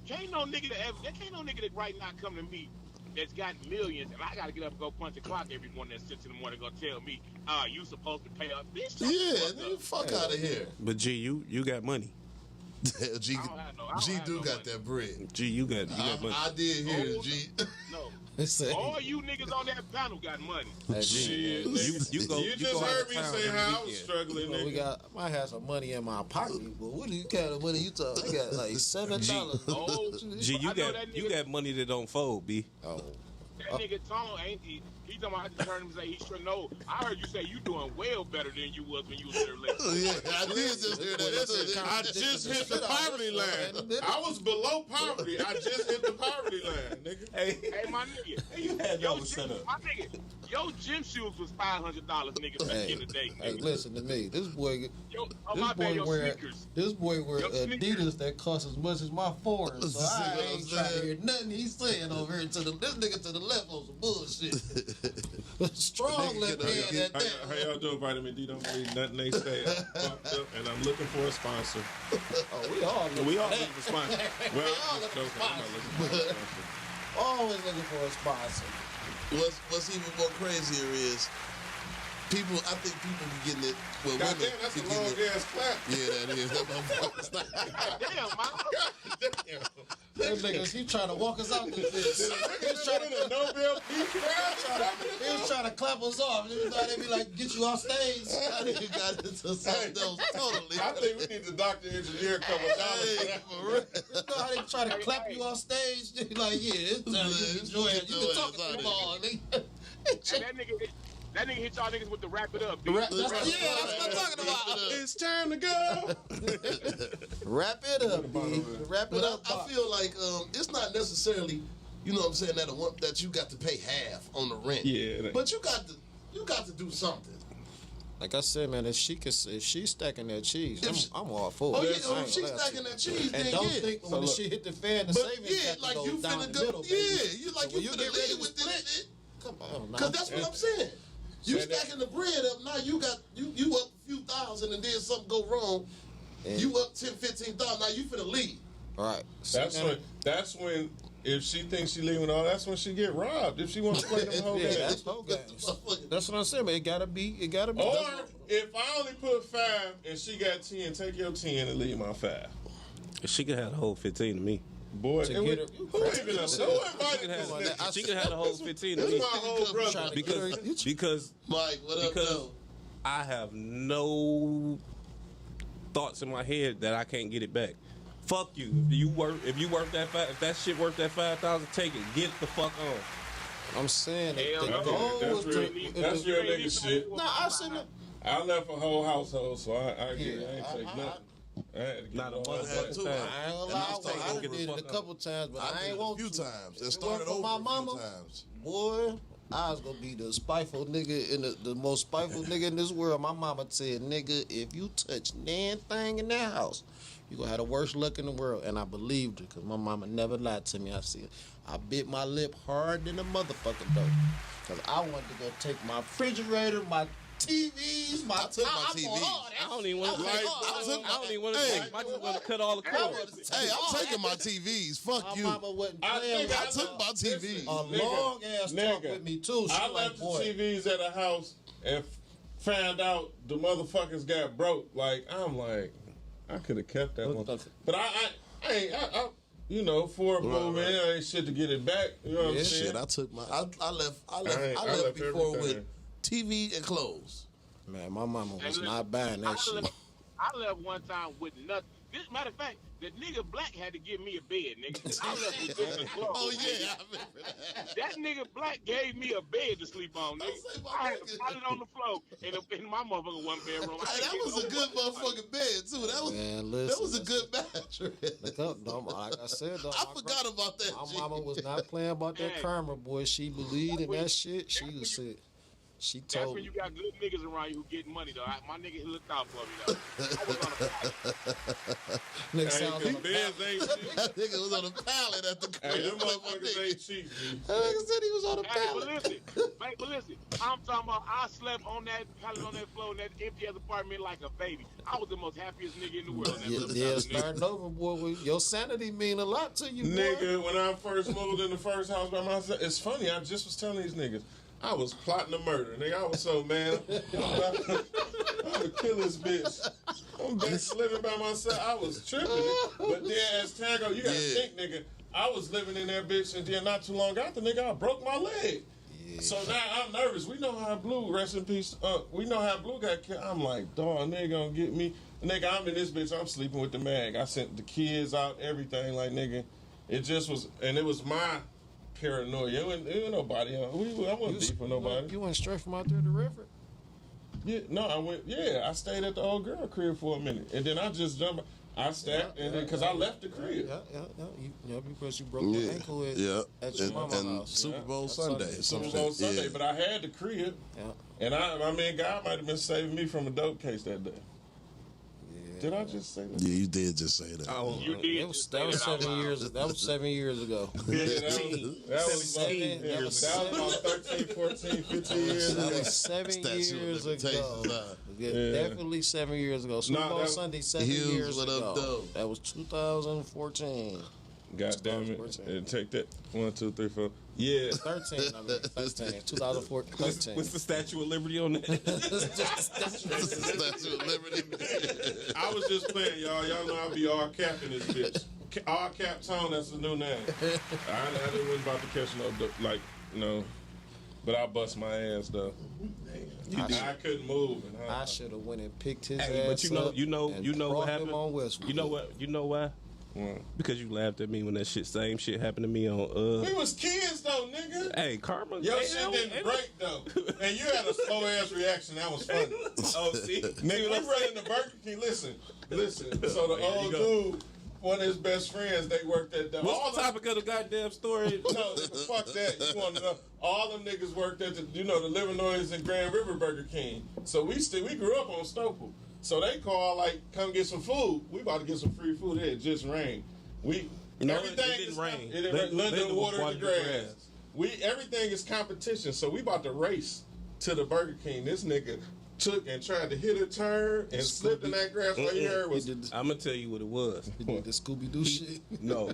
S3: Can't no nigga that right now come to me that's got millions and I gotta get up and go punch the clock every morning at 6 in the morning gonna tell me, you supposed to pay up. Bitch, shut the
S1: yeah,
S3: fuck
S1: nigga,
S3: up.
S1: fuck out of here.
S2: But G, you got money.
S1: G,
S3: I don't have
S1: G
S3: no
S1: do got
S3: money.
S1: that bread.
S2: G, you got money.
S1: I did hear it, G.
S3: No.
S5: They say,
S3: All you niggas on that panel got money.
S5: hey,
S4: Shit,
S5: man,
S4: nigga.
S2: you go-
S4: You
S2: you
S4: just
S2: go out
S4: heard
S2: of
S4: me
S2: town
S4: say
S2: every
S4: how I was
S2: weekend.
S4: struggling,
S5: well, we
S4: nigga.
S5: got. I might have some money in my pocket, but what do you kind of money you talking? I got like $7.
S3: Oh,
S2: G,
S3: I know that
S2: you
S3: nigga-
S2: got money that don't fold, B.
S5: Oh,
S3: That nigga Tone ain't he talking about I just heard him say he should know. I heard you say you doing well better than you was when you was in a relationship.
S1: Yeah, I did just hear that.
S4: Listen, I just hit the poverty line. I was below poverty. I just hit the poverty line, nigga.
S2: Hey,
S3: Hey, my nigga.
S2: you had
S3: Yo,
S2: no setup.
S3: my nigga. Yo, gym shoes was $500, nigga, back
S5: hey,
S3: in the day.
S5: hey,
S3: Nigga.
S5: listen to me. This boy,
S3: Yo,
S5: this
S3: my bad,
S5: boy
S3: your
S5: wear
S3: sneakers.
S5: Your
S3: sneakers.
S5: Adidas that cost as much as my foreigns. So
S1: See
S5: I
S1: what I'm
S5: ain't trying to
S1: saying?
S5: hear nothing he's saying over here. This nigga to the left on some bullshit. Strong left hand at that.
S4: How y'all doing? Vitamin D don't need nothing they say. I'm fucked up, and I'm looking for a sponsor.
S5: Oh, we all
S2: We all
S5: that.
S2: looking for sponsor.
S4: Well,
S5: all
S4: I'm just
S5: looking
S4: joking.
S5: for
S4: I'm not looking for a sponsor.
S5: Always looking for a sponsor.
S1: What's even more crazier is people. I think people be getting it. Well,
S4: God
S1: women
S4: damn, that's
S1: be
S4: a
S1: getting
S4: long
S1: it.
S4: ass clap.
S1: Yeah, that is. That motherfucker's not.
S3: Damn, man.
S5: Them niggas, he trying to walk us out this bitch. He was
S4: Trying to Nobel Peace Prize.
S5: he was trying to clap us off. You thought they'd be like, get you off stage.
S1: That nigga got into something else totally.
S4: I think we need the doctor engineer couple dollars for
S1: Hey,
S4: that.
S1: for real.
S5: You know how they try to clap you off stage? They be like, yeah, it's time you enjoy it. You been talking too long, nigga.
S3: And that nigga hit y'all niggas with the wrap it up. Dude.
S5: That's what I'm talking about.
S4: It's time to go.
S5: Wrap it up, B. Wrap it
S1: But
S5: up.
S1: I feel like it's not necessarily, you know what I'm saying, that you got to pay half on the rent.
S2: Yeah, that-
S1: But you got to do something.
S5: Like I said, man, if she's stacking that cheese,
S1: If she-
S5: I'm all for it.
S1: Oh yeah,
S5: I ain't
S1: if she's
S5: gonna lie to
S1: stacking
S5: you.
S1: that cheese,
S5: And
S1: then
S5: don't
S1: yeah.
S5: think when the shit hit the fan, the
S1: But
S5: savings
S1: yeah,
S5: got to
S1: like
S5: go
S1: you
S5: down
S1: finna
S5: the
S1: go.
S5: middle,
S1: Yeah,
S5: baby.
S1: you like
S5: So
S1: you
S5: when
S1: finna
S5: get ready
S1: lead with
S5: to
S1: this
S5: split,
S1: shit.
S5: come on, now.
S1: Cause that's what I'm saying. You
S4: Say that-
S1: stacking the bread up, now you got you up a few thousand and then something go wrong.
S5: And-
S1: You up 10, 15,000, now you finna leave.
S5: All right.
S4: That's when if she thinks she leaving all, that's when she get robbed. If she want to play them whole
S5: Yeah,
S4: games.
S5: that's whole games. That's what I'm saying, but it gotta be.
S4: Or if I only put 5 and she got 10, take your 10 and leave my 5.
S2: She could have the whole 15 to me.
S4: Boy,
S5: To
S4: and
S5: get
S4: we-
S5: her-
S4: who even who invited this nigga?
S2: She could have the whole 15 to
S4: This
S2: me.
S4: my whole brother.
S5: Trying to
S2: Because
S1: Mike, what up,
S2: Because-
S1: though?
S2: I have no thoughts in my head that I can't get it back. Fuck you. If that shit worth that 5,000, take it. Get the fuck on.
S5: I'm saying that
S3: Hell
S5: the
S3: no.
S5: goal
S4: That's
S5: was
S4: real-
S5: to.
S4: that's real nigga shit.
S5: Nah, I seen it.
S4: I left a whole household, so I ain't take
S5: I-
S4: nothing. I had to get
S2: Not a
S4: all
S2: mother
S4: that.
S1: too.
S5: I ain't gonna
S1: And
S5: lie,
S1: I started
S5: I
S1: over
S5: did it a
S2: fuck
S5: couple times, but I
S1: did
S5: ain't
S1: it
S5: want
S1: a few
S5: to.
S1: times. It
S5: If it
S1: started
S5: weren't for
S1: over
S5: my
S1: a few
S5: mama,
S1: times.
S5: boy, I was gonna be the spiteful nigga in the most spiteful nigga in this world. My mama said, nigga, if you touch anything in that house, you gonna have the worst luck in the world. And I believed her, because my mama never lied to me. I bit my lip hard than a motherfucker though. Because I wanted to go take my refrigerator, my TVs, my
S1: I took my
S5: I
S1: TVs.
S5: bought all that.
S2: I don't even want to.
S1: I
S2: I don't even want to.
S1: Hey.
S2: I just want to cut all the cords.
S1: Hey, I'm taking my TVs. Fuck
S5: My
S1: you.
S5: mama wasn't
S4: I
S5: playing
S4: think
S5: with
S1: I
S5: me.
S1: took my TVs.
S5: A
S4: Nigga,
S5: long ass talk
S4: nigga,
S5: with me too. She
S4: I
S5: like,
S4: left the
S5: boy,
S4: TVs at a house and found out the motherfuckers got broke. Like, I'm like, I could have kept that one. But I ain't, you know, for a moment, I ain't shit to get it back. You know what I'm saying?
S1: Shit, I took my. I left
S4: I left
S1: before with
S4: everything.
S1: TV and clothes.
S5: Man, my mama was
S3: And
S5: not buying that shit.
S3: I left one time with nothing. This matter of fact, the nigga Black had to give me a bed, nigga. I left with just a clothes.
S1: Oh yeah, I remember that.
S3: That nigga Black gave me a bed to sleep on, nigga.
S1: say, my
S3: I had to
S1: nigga.
S3: put it on the floor in my motherfucking one bedroom.
S1: Hey, that was a good motherfucking bed too. That was
S5: Man,
S1: that
S5: listen,
S1: was a good mattress.
S5: Look up, though, like I said, though,
S1: I forgot about that.
S5: my
S1: shit.
S5: mama was not playing about that
S3: Hey.
S5: karma, boy. She believed in that shit. She was sick. She
S3: That's
S5: told
S3: when
S5: me.
S3: you got good niggas around you who getting money, though. My nigga, he looked out for me, though. I was on a pack.
S5: Nigga
S4: Hey,
S5: sounds
S4: cause
S5: like
S4: beds ain't cheap.
S1: That nigga was on a pallet at the crib.
S4: Hey, them motherfuckers ain't cheap, G.
S5: that nigga said he was on a
S3: Hey, but
S5: pallet.
S3: listen, I'm talking about I slept on that pallet on that floor in that empty ass apartment like a baby. I was the most happiest nigga in the world.
S5: Yeah, yeah, starting over, boy. Your sanity mean a lot to you, boy.
S4: Nigga, when I first moved in the first house by myself, it's funny, I just was telling these niggas, I was plotting a murder. Nigga, I was so mad. I'm gonna kill this bitch. I'm back living by myself. I was tripping. But then as time go, you gotta
S1: Yeah.
S4: think, nigga, I was living in that bitch, and then not too long after, nigga, I broke my leg. So now I'm nervous. We know how Blue, rest in peace, we know how Blue got killed. I'm like, dog, nigga gonna get me. Nigga, I'm in this bitch, I'm sleeping with the mag. I sent the kids out, everything, like, nigga. It just was, and it was my paranoia. It wasn't nobody. I wasn't deep for nobody.
S5: You went straight from out there to Redford?
S4: Yeah, no, I stayed at the old girl crib for a minute. And then I just jumped, I stacked, and then, because I left the crib.
S5: Yeah, because you broke your ankle at your
S1: and
S5: mama's house.
S1: Super Bowl
S5: That's
S1: Sunday.
S5: Sunday.
S1: some
S4: Super Bowl
S1: shit.
S4: Sunday,
S1: Yeah.
S4: but I had the crib.
S5: Yeah.
S4: And I mean, God might have been saving me from a dope case that day. Did I just say that?
S1: Yeah, you did just say that.
S3: You did.
S5: That was 7 years. That was 7 years ago.
S4: Yeah, that was about
S5: 17
S4: that was about 13, 14, 15 years
S5: That
S4: ago.
S5: was 7
S1: Statute of
S5: years
S1: limitations,
S5: ago.
S1: huh?
S5: Yeah, definitely 7 years ago. Super
S4: Nah,
S5: Bowl
S4: that-
S5: Sunday, 7
S1: Hughes,
S5: years
S1: what up,
S5: ago.
S1: though?
S5: That was 2014.
S4: God damn it. And take that. 1, 2, 3, 4. Yeah.
S5: 13, I mean, 13. 2014, 13.
S2: What's the Statue of Liberty on that?
S1: Statute of Liberty.
S4: I was just playing, y'all. Y'all know I'll be all capping this bitch. All cap tone, that's the new name. I wasn't about to catch no, but I bust my ass though. I couldn't move. And
S5: I should have went and picked his
S2: Hey,
S5: ass
S2: but you
S5: up and
S2: know what
S5: brought
S2: happened.
S5: him on Westwood.
S2: You know what? You know why? Because you laughed at me when that same shit happened to me on.
S4: we was kids though, nigga.
S2: Hey, karma.
S4: Your
S2: hey,
S4: shit
S2: hey,
S4: didn't
S2: hey,
S4: break though, and you had a slow ass reaction. That was funny.
S2: Oh, see,
S4: Nigga, we running the Burger King. Listen. So the
S2: There you
S4: old
S2: go.
S4: dude, one of his best friends, they worked at the.
S2: What's the topic of the goddamn story?
S4: No, nigga, fuck that. You want to know? All them niggas worked at the, the Livernois and Grand River Burger King. So we grew up on Stoughton. So they call like, come get some food. We about to get some free food. It just rained.
S2: It didn't rain.
S4: It didn't rain. London watered the
S2: watered the
S4: grass. Everything is competition. So we about to race to the Burger King. This nigga took and tried to hit a turn and slipped in that grass. All you heard was,
S2: I'm gonna tell you what it was.
S5: He did the Scooby-Doo shit.
S2: No,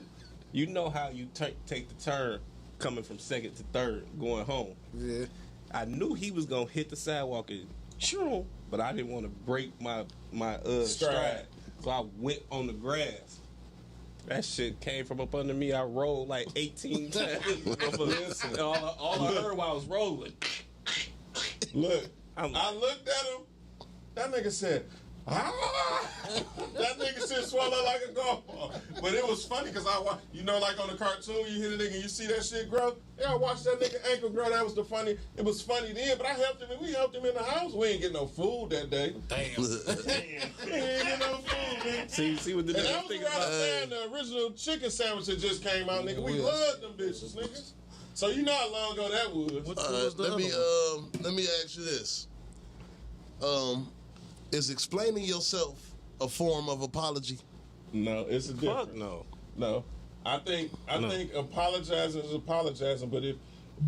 S2: you know how you take the turn coming from second to third going home.
S5: Yeah.
S2: I knew he was gonna hit the sidewalk and shoo, but I didn't want to break my stride, so I went on the grass. That shit came from up under me. I rolled like 18 times. all I heard while I was rolling.
S4: look.
S2: I'm
S4: I looked at him. That nigga said, ah! That nigga said swallow like a golf ball. But it was funny because like on the cartoon, you hit a nigga and you see that shit grow. Yeah, I watched that nigga ankle grow. That was it was funny then, but I helped him and we helped him in the house. We ain't get no food that day.
S5: Damn.
S4: We ain't get no food, man.
S2: See what the
S4: And
S2: nigga
S4: that was
S2: think
S4: around
S2: about.
S4: the time the original chicken sandwich that just came out, nigga. We
S5: Yeah.
S4: loved them bitches, nigga. So you know how long ago that was.
S1: Let me ask you this. Is explaining yourself a form of apology?
S4: No, it's a difference.
S2: Fuck no.
S4: No, I think apologizing is apologizing, but if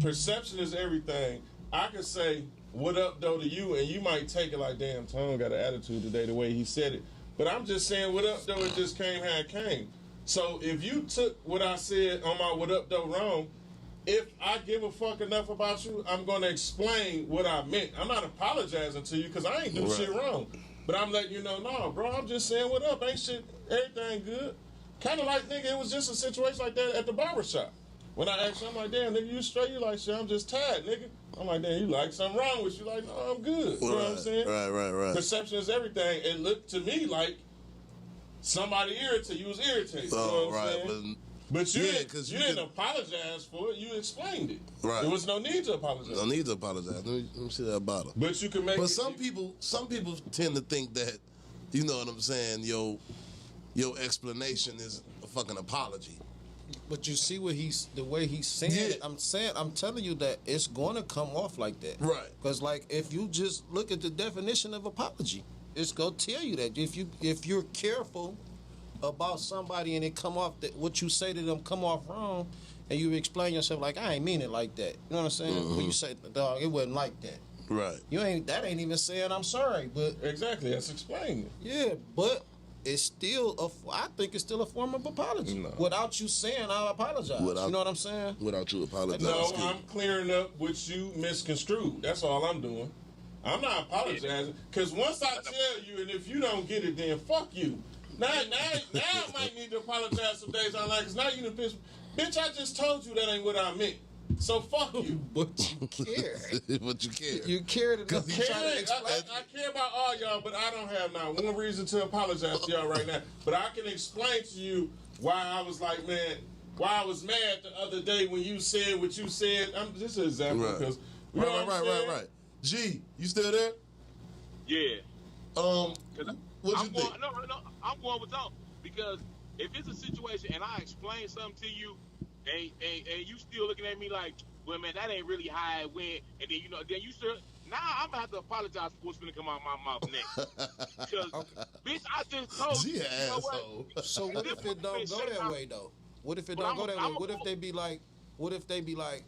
S4: perception is everything, I could say "What up, though" to you, and you might take it like, "Damn, Tone got an attitude today," the way he said it. But I'm just saying, "What up, though?" It just came how it came. So if you took what I said on my "What up, though" wrong, if I give a fuck enough about you, I'm gonna explain what I meant. I'm not apologizing to you because I ain't do
S1: Right.
S4: shit wrong. But I'm letting you know, no, bro, I'm just saying what up. Ain't shit, everything good. Kind of like, nigga, it was just a situation like that at the barbershop. When I asked her, I'm like, damn, nigga, you straight? You like, shit, I'm just tired, nigga. I'm like, damn, you like something wrong with you? Like, no, I'm good. You know what I'm saying?
S1: Right.
S4: Perception is everything. It looked to me like somebody irritated. You was irritated. You know what I'm saying? But you,
S1: because
S4: you didn't apologize for it. You explained it.
S1: Right.
S4: There was no need to apologize.
S1: No need to apologize. Let me see that bottle.
S4: But you can make.
S1: But
S4: it,
S1: some people tend to think that, you know what I'm saying, your explanation is a fucking apology.
S5: But you see what the way he's saying it. I'm telling you that it's going to come off like that.
S1: Right.
S5: Because like if you just look at the definition of apology, it's going to tell you that if you're careful about somebody and it come off that what you say to them come off wrong, and you explain yourself like I ain't mean it like that. You know what I'm saying? When you say, dog, it wasn't like that.
S1: Right.
S5: That ain't even saying I'm sorry, but
S4: exactly. That's explaining it.
S5: yeah, but it's still I think it's still a form of apology.
S4: No.
S5: Without you saying I apologize. You know what I'm saying?
S1: Without you apologizing.
S4: No, I'm clearing up what you misconstrued. That's all I'm doing. I'm not apologizing because once I tell you, and if you don't get it, then fuck you. Now I might need to apologize some days I like, because now you done pissed. Bitch, I just told you that ain't what I meant. So fuck you.
S5: But you care.
S1: But you care.
S5: You care enough to try to explain.
S4: I care about all y'all, but I don't have now one reason to apologize to y'all right now. But I can explain to you why I was like, man, why I was mad the other day when you said what you said. This is an example because
S1: right. G, you still there?
S3: Yeah.
S1: What you think?
S3: No, I'm going with them because if it's a situation and I explain something to you, and you still looking at me like, well, man, that ain't really how it went, and then you still. Now I'm gonna have to apologize for what's gonna come out my mouth next. Because, bitch, I just told you.
S1: Gee,
S3: You know
S1: asshole.
S3: what?
S5: So what if it don't go that way though? What if it don't go that way? What if they be like,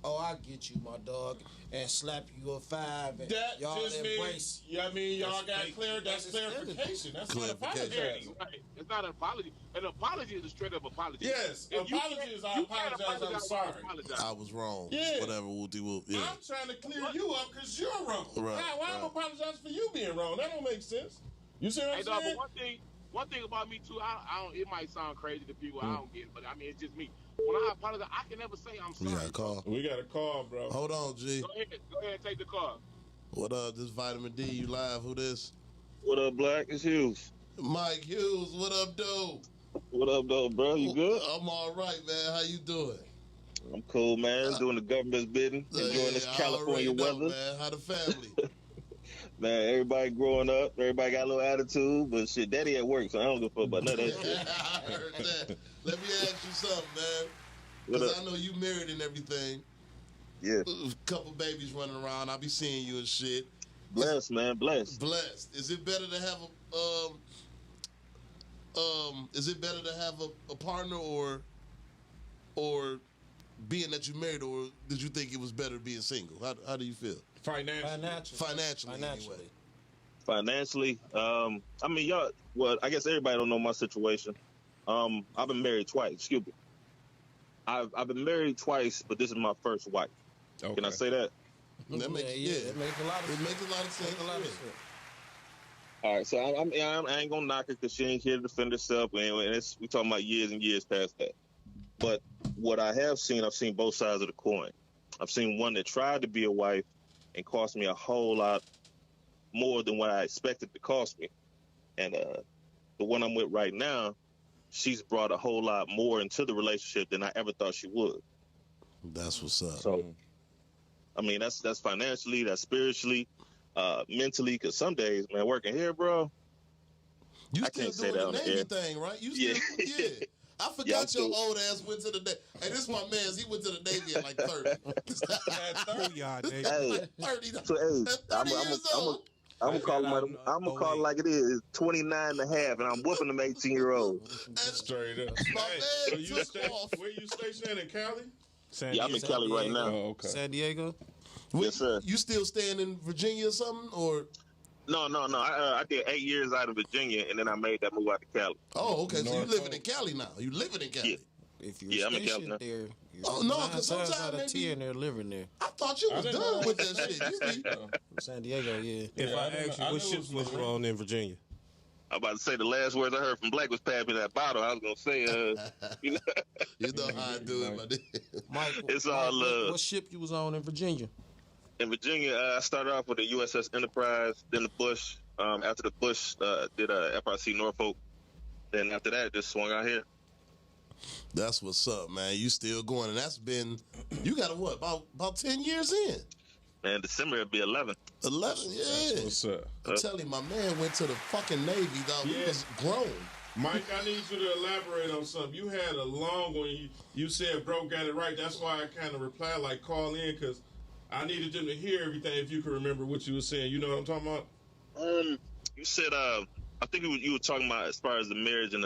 S5: oh, I get you, my dog, and slap you a 5 and
S4: that
S5: y'all
S4: just
S5: embrace.
S4: means, I mean, y'all got
S5: fake.
S4: clear. That's clarification. That's not apologizing.
S3: Right. It's not an apology. An apology is a straight up apology.
S4: Yes,
S3: If you
S4: apology
S3: can't-
S4: is I
S3: you can't
S4: apologize, I'm sorry.
S3: apologize.
S1: I was wrong.
S4: Yeah.
S1: Whatever, whoopty whoop. Yeah.
S4: I'm trying to clear you up because you're wrong.
S1: Right,
S4: Why I'm apologizing for you being wrong? That don't make sense. You see what
S3: Hey,
S4: I'm
S3: dog,
S4: saying?
S3: but one thing about me too, I don't. It might sound crazy to people. I don't get it, but I mean, it's just me. When I apologize, I can never say I'm
S1: We
S3: sorry.
S1: got a call.
S4: We got a call, bro.
S1: Hold on, G.
S3: Go ahead and take the call.
S1: What up? This Vitamin D. You live? Who this?
S6: What up, Black? It's Hughes.
S1: Mike Hughes. What up, dude?
S6: What up, though, bro? You good?
S1: I'm all right, man. How you doing?
S6: I'm cool, man. Doing the government's bidding, enjoying this
S1: I
S6: California
S1: already know,
S6: weather.
S1: man. How the family?
S6: Man, everybody growing up, everybody got a little attitude, but shit, daddy at work, so I don't give a fuck about none of that shit.
S1: I heard that. Let me ask you something, man.
S6: What
S1: Because
S6: up?
S1: I know you married and everything.
S6: Yeah.
S1: A couple babies running around. I be seeing you and shit.
S6: Blessed, man, blessed.
S1: Blessed. Is it better to have a partner or being that you married, or did you think it was better being single? How do you feel? Financially. Anyway.
S6: Financially, I mean, y'all, well, I guess everybody don't know my situation. I've been married twice, excuse me. I've been married twice, but this is my first wife.
S4: Okay.
S6: Can I say that?
S1: That makes
S5: It makes a lot of
S1: It makes a lot of sense.
S5: sense.
S6: All right, so I ain't gonna knock her because she ain't here to defend herself. And we talking about years and years past that. But what I have seen, I've seen both sides of the coin. I've seen one that tried to be a wife and cost me a whole lot more than what I expected to cost me. And the one I'm with right now, she's brought a whole lot more into the relationship than I ever thought she would.
S1: That's what's up.
S6: So, I mean, that's financially, that's spiritually, mentally. Because some days, man, working here, bro.
S1: You
S6: I
S1: still
S6: can't say
S1: doing
S6: that
S1: the
S6: on
S1: Navy
S6: air.
S1: thing, right? You
S6: Yeah.
S1: still, yeah. I
S6: Yeah,
S1: forgot
S6: I'm still-
S1: your old ass went to the Navy. Hey, this is my man's. He went to the Navy at like 30.
S2: Oh, yeah, Dave.
S6: Hey,
S1: 30.
S6: so hey,
S1: At 30 years old.
S6: I'm gonna call it like it is. It's 29 and a half, and I'm whooping them 18-year-old.
S4: Straight up.
S1: My
S4: Hey,
S1: man
S4: so you
S1: took off.
S4: where you stationed in Cali?
S6: Yeah, I'm in Cali right now.
S4: Oh, okay.
S5: San Diego.
S6: Yes, sir.
S1: You still staying in Virginia or something? Or
S6: No. I did 8 years out of Virginia, and then I made that move out to Cali.
S1: oh, okay. So you
S4: North
S1: living
S4: Pole.
S1: in Cali now? You living in Cali?
S6: Yeah.
S5: If you're
S6: Yeah, I'm in
S5: stationed
S6: Cali
S5: there,
S1: Oh, no, 'cause
S5: 9 times
S1: sometimes
S5: out of
S1: maybe-
S5: 10 they're living there.
S1: I thought you
S4: I
S1: was
S4: didn't
S1: done
S4: know.
S1: with that shit. You be,
S5: San Diego, yeah.
S2: If
S4: Yeah,
S2: I
S4: I didn't
S2: ask
S4: know-
S2: you,
S4: I
S2: what
S4: knew it
S2: ships
S4: was
S2: was you on in Virginia?
S6: I'm about to say the last words I heard from Blake was pass me that bottle. I was gonna say, you know,
S1: You know how I do it, my nigga.
S5: Mike,
S6: It's
S5: Mike,
S6: all love.
S5: what ship you was on in Virginia?
S6: in Virginia, I started off with the USS Enterprise, then the Bush. After the Bush, did FRC Norfolk. Then after that, just swung out here.
S1: That's what's up, man. You still going, and that's been, you got about 10 years in.
S6: Man, December it'll be 11.
S1: 11, yeah.
S4: What's up?
S1: I'm telling you, my man went to the fucking Navy, dog. He
S4: Yeah.
S1: was grown.
S4: Mike, I need you to elaborate on something. You had a long one. You said bro got it right. That's why I kind of replied like call in because I needed them to hear everything. If you could remember what you were saying, you know what I'm talking about?
S6: You said, I think you were talking about as far as the marriage and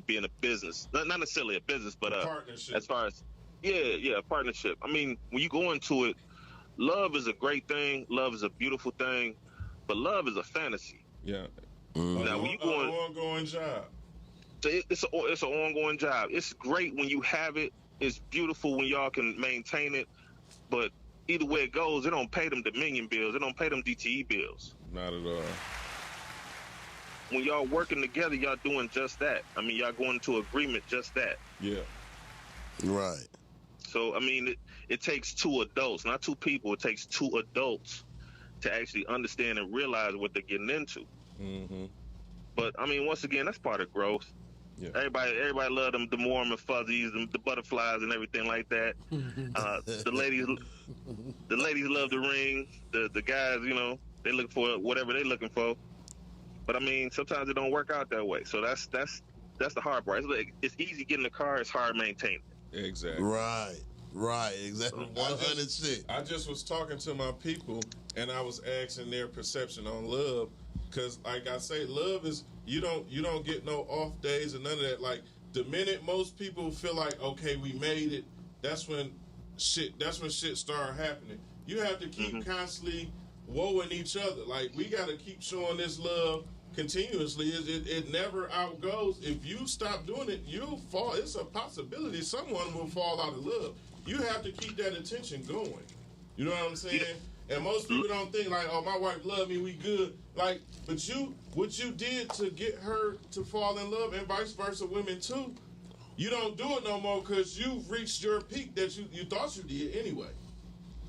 S6: being a business, not necessarily a business, but
S4: Partnership.
S6: as far as a partnership. I mean, when you go into it, love is a great thing. Love is a beautiful thing, but love is a fantasy.
S4: Yeah.
S6: Now, when you go
S4: An
S6: in,
S4: ongoing job.
S6: so it's an ongoing job. It's great when you have it. It's beautiful when y'all can maintain it. But either way it goes, it don't pay them Dominion bills. It don't pay them DTE bills.
S4: Not at all.
S6: When y'all working together, y'all doing just that. I mean, y'all going into agreement just that.
S4: Yeah.
S1: Right.
S6: So, I mean, it takes two adults, not two people. It takes two adults to actually understand and realize what they're getting into.
S4: Mm-hmm.
S6: But, I mean, once again, that's part of growth.
S4: Yeah.
S6: Everybody love them, the warm and fuzzies, and the butterflies and everything like that. The ladies love the ring. The guys, you know, they look for whatever they're looking for. But I mean, sometimes it don't work out that way. So that's the hard part. It's easy getting the car. It's hard maintaining it.
S4: Exactly.
S1: Right. Exactly. 100 shit.
S4: I just was talking to my people and I was asking their perception on love. Cause like I say, love is you don't get no off days and none of that. Like the minute most people feel like, okay, we made it, that's when shit start happening. You have to keep constantly woeing each other. Like we gotta keep showing this love continuously. It never outgoes. If you stop doing it, you'll fall. It's a possibility someone will fall out of love. You have to keep that attention going. You know what I'm saying? And most people don't think like, oh, my wife love me, we good. Like, but what you did to get her to fall in love, and vice versa, women too. You don't do it no more because you've reached your peak that you thought you did anyway.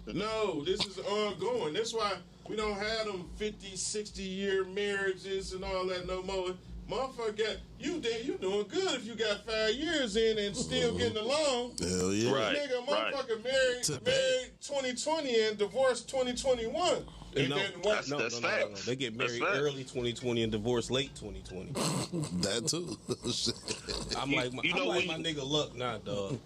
S4: No, this is ongoing. That's why we don't have them 50, 60-year marriages and all that no more. Motherfucker, you doing good if you got 5 years in and still getting along.
S1: Hell yeah.
S6: Right.
S4: Nigga, motherfucker married 2020 and divorced 2021. It didn't work.
S2: No. They get married
S6: That's
S2: early 2020 and divorced late 2020.
S1: That too.
S2: I'm like my
S6: when
S2: nigga Luck, nah, dog.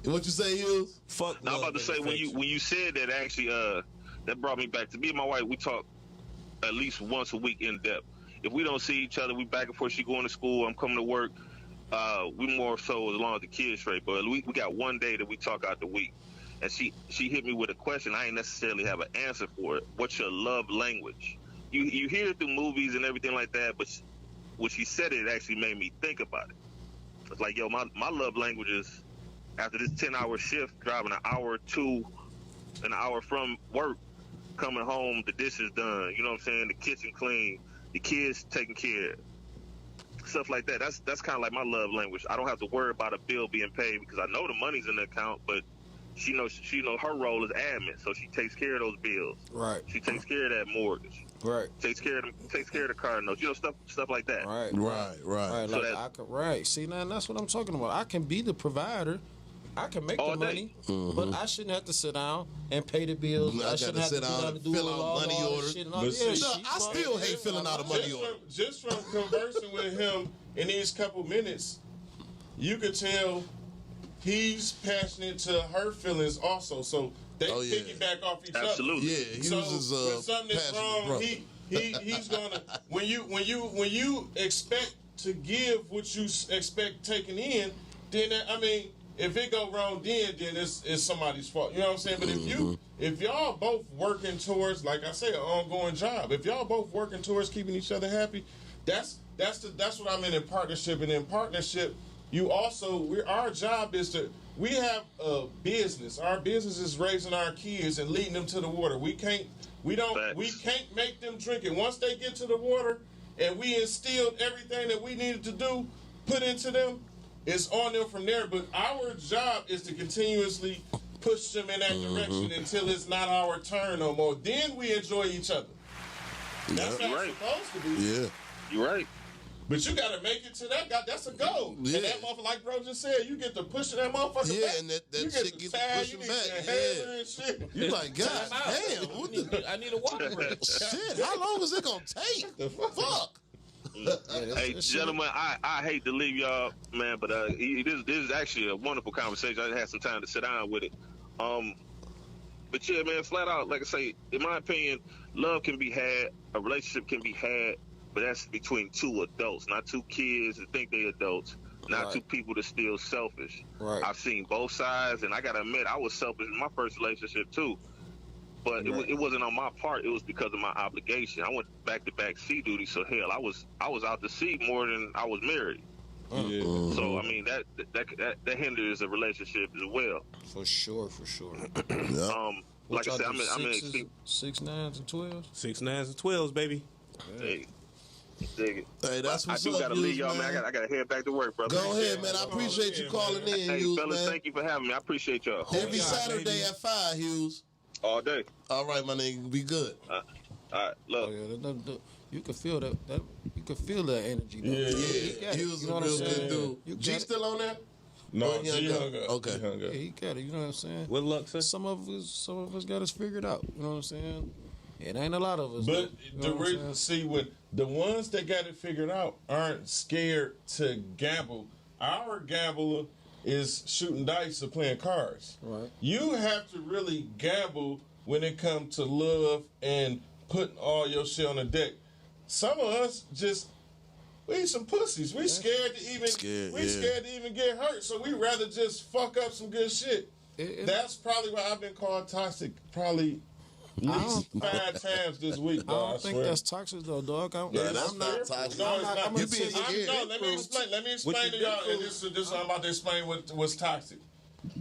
S1: What you say, Hughes?
S2: Fuck.
S6: I was about to say when you said that, actually, that brought me back to me and my wife. We talk at least once a week in depth. If we don't see each other, we back and forth. She going to school, I'm coming to work. We more so as long as the kids straight. But we got one day that we talk out the week, and she hit me with a question. I ain't necessarily have an answer for it. What's your love language? You hear it through movies and everything like that, but when she said it, it actually made me think about it. It's like, yo, my love language is after this 10-hour shift, driving an hour to an hour from work, coming home, the dishes done. You know what I'm saying? The kitchen clean. The kids taken care of. Stuff like that. That's kind of like my love language. I don't have to worry about a bill being paid because I know the money's in the account, but she knows her role is admin, so she takes care of those bills.
S5: Right.
S6: She takes care of that mortgage.
S5: Right.
S6: Takes care of the car notes. You know, stuff like that.
S5: Right.
S1: Right.
S6: So
S5: Right. See, now that's what I'm talking about. I can be the provider. I can make
S6: All
S5: the
S6: day.
S5: money, but I shouldn't have to sit down and pay the bills.
S1: I
S5: I shouldn't have to
S1: gotta sit
S5: do
S1: down
S5: nothing
S1: and
S5: to do
S1: fill
S5: all
S1: out money
S5: all
S1: orders.
S5: shit and all
S4: But
S5: that.
S4: see,
S5: Yeah,
S1: No, I still hate filling out a money order.
S4: Just from conversing with him in these couple minutes, you could tell he's passionate to her feelings also. So they piggyback off each
S6: Absolutely.
S1: Yeah, he
S4: other.
S1: was his
S4: So when something is
S1: passionate
S4: wrong,
S1: brother.
S4: he's gonna when you expect to give what you expect taken in, then I mean, if it go wrong, then it's somebody's fault. You know what I'm saying? But if y'all both working towards, like I say, an ongoing job, if y'all both working towards keeping each other happy, that's what I mean in partnership. And in partnership, you also our job is we have a business. Our business is raising our kids and leading them to the water. We can't make them drink it. Once they get to the water, and we instilled everything that we needed to do, put into them, it's on them from there. But our job is to continuously push them in that direction until it's not our turn no more. Then we enjoy each other. That's how it's supposed to be.
S1: Yeah.
S6: You're right.
S4: But you got to make it to that guy. That's a goal.
S1: Yeah.
S4: And that motherfucker, like bro just said, you get to pushing that motherfucker
S1: Yeah,
S4: back.
S1: and that
S4: you
S1: shit gets to
S4: tag,
S1: pushing
S4: you
S1: back.
S4: get
S1: Yeah.
S4: and shit.
S1: You like, God damn, what the
S2: I need a water break.
S1: shit? How long is it gonna take? Fuck.
S6: Hey, gentlemen, I hate to leave y'all, man, but this is actually a wonderful conversation. I had some time to sit down with it. But yeah, man, flat out, like I say, in my opinion, love can be had, a relationship can be had, but that's between two adults, not two kids that think they're adults, not two people that's still selfish.
S5: Right.
S6: I've seen both sides, and I gotta admit, I was selfish in my first relationship too. But it wasn't on my part. It was because of my obligation. I went back-to-back sea duty, so hell, I was out to sea more than I was married.
S4: Yeah.
S6: So I mean that hinders a relationship as well.
S5: For sure.
S6: Like I said, I'm in
S5: 6 9s and 12s.
S2: 6 9s and 12s, baby.
S6: Hey, dig it.
S1: Hey, that's
S6: I
S1: what's
S6: do
S1: up,
S6: gotta
S1: Hughes,
S6: leave y'all, man. I gotta head back to work, brother.
S1: Go ahead, man. I appreciate you calling in,
S6: Hey,
S1: Hughes,
S6: fellas,
S1: man.
S6: thank you for having me. I appreciate y'all.
S1: Every Saturday at 5, Hughes.
S6: All day.
S1: All right, my nigga, be good.
S6: All right, look.
S5: Oh, yeah, you can feel that. You can feel that energy. Though.
S4: Yeah.
S5: He got it,
S1: Hughes
S5: you
S1: is
S5: know
S1: a
S5: what
S1: real
S5: I'm saying?
S1: good dude.
S5: You
S1: G
S5: got it.
S1: still on there?
S4: No,
S1: Oh, he
S4: G
S1: hung
S4: hung
S1: up.
S4: up.
S1: Okay.
S4: He hung up.
S5: Yeah, he got it. You know what I'm saying?
S2: What luck, sir?
S5: Some of us got us figured out. You know what I'm saying? It ain't a lot of us.
S4: But
S5: though. You
S4: the
S5: know what I'm
S4: reason,
S5: saying?
S4: see, when the ones that got it figured out aren't scared to gamble, our gambler is shooting dice or playing cards.
S5: Right.
S4: You have to really gamble when it comes to love and putting all your shit on the deck. Some of us we some pussies. We scared to even
S1: Scared,
S4: we
S1: yeah.
S4: scared to even get hurt. So we rather just fuck up some good shit. That's probably why I've been called toxic probably at least 5 times this week,
S5: I
S4: dog.
S5: don't think
S4: swear.
S5: that's toxic though, dog.
S1: Yeah, that's not toxic.
S4: No, it's not.
S5: I'm
S1: You being scared.
S4: No, let me explain. Let me explain to y'all. And this I'm about to explain what's toxic.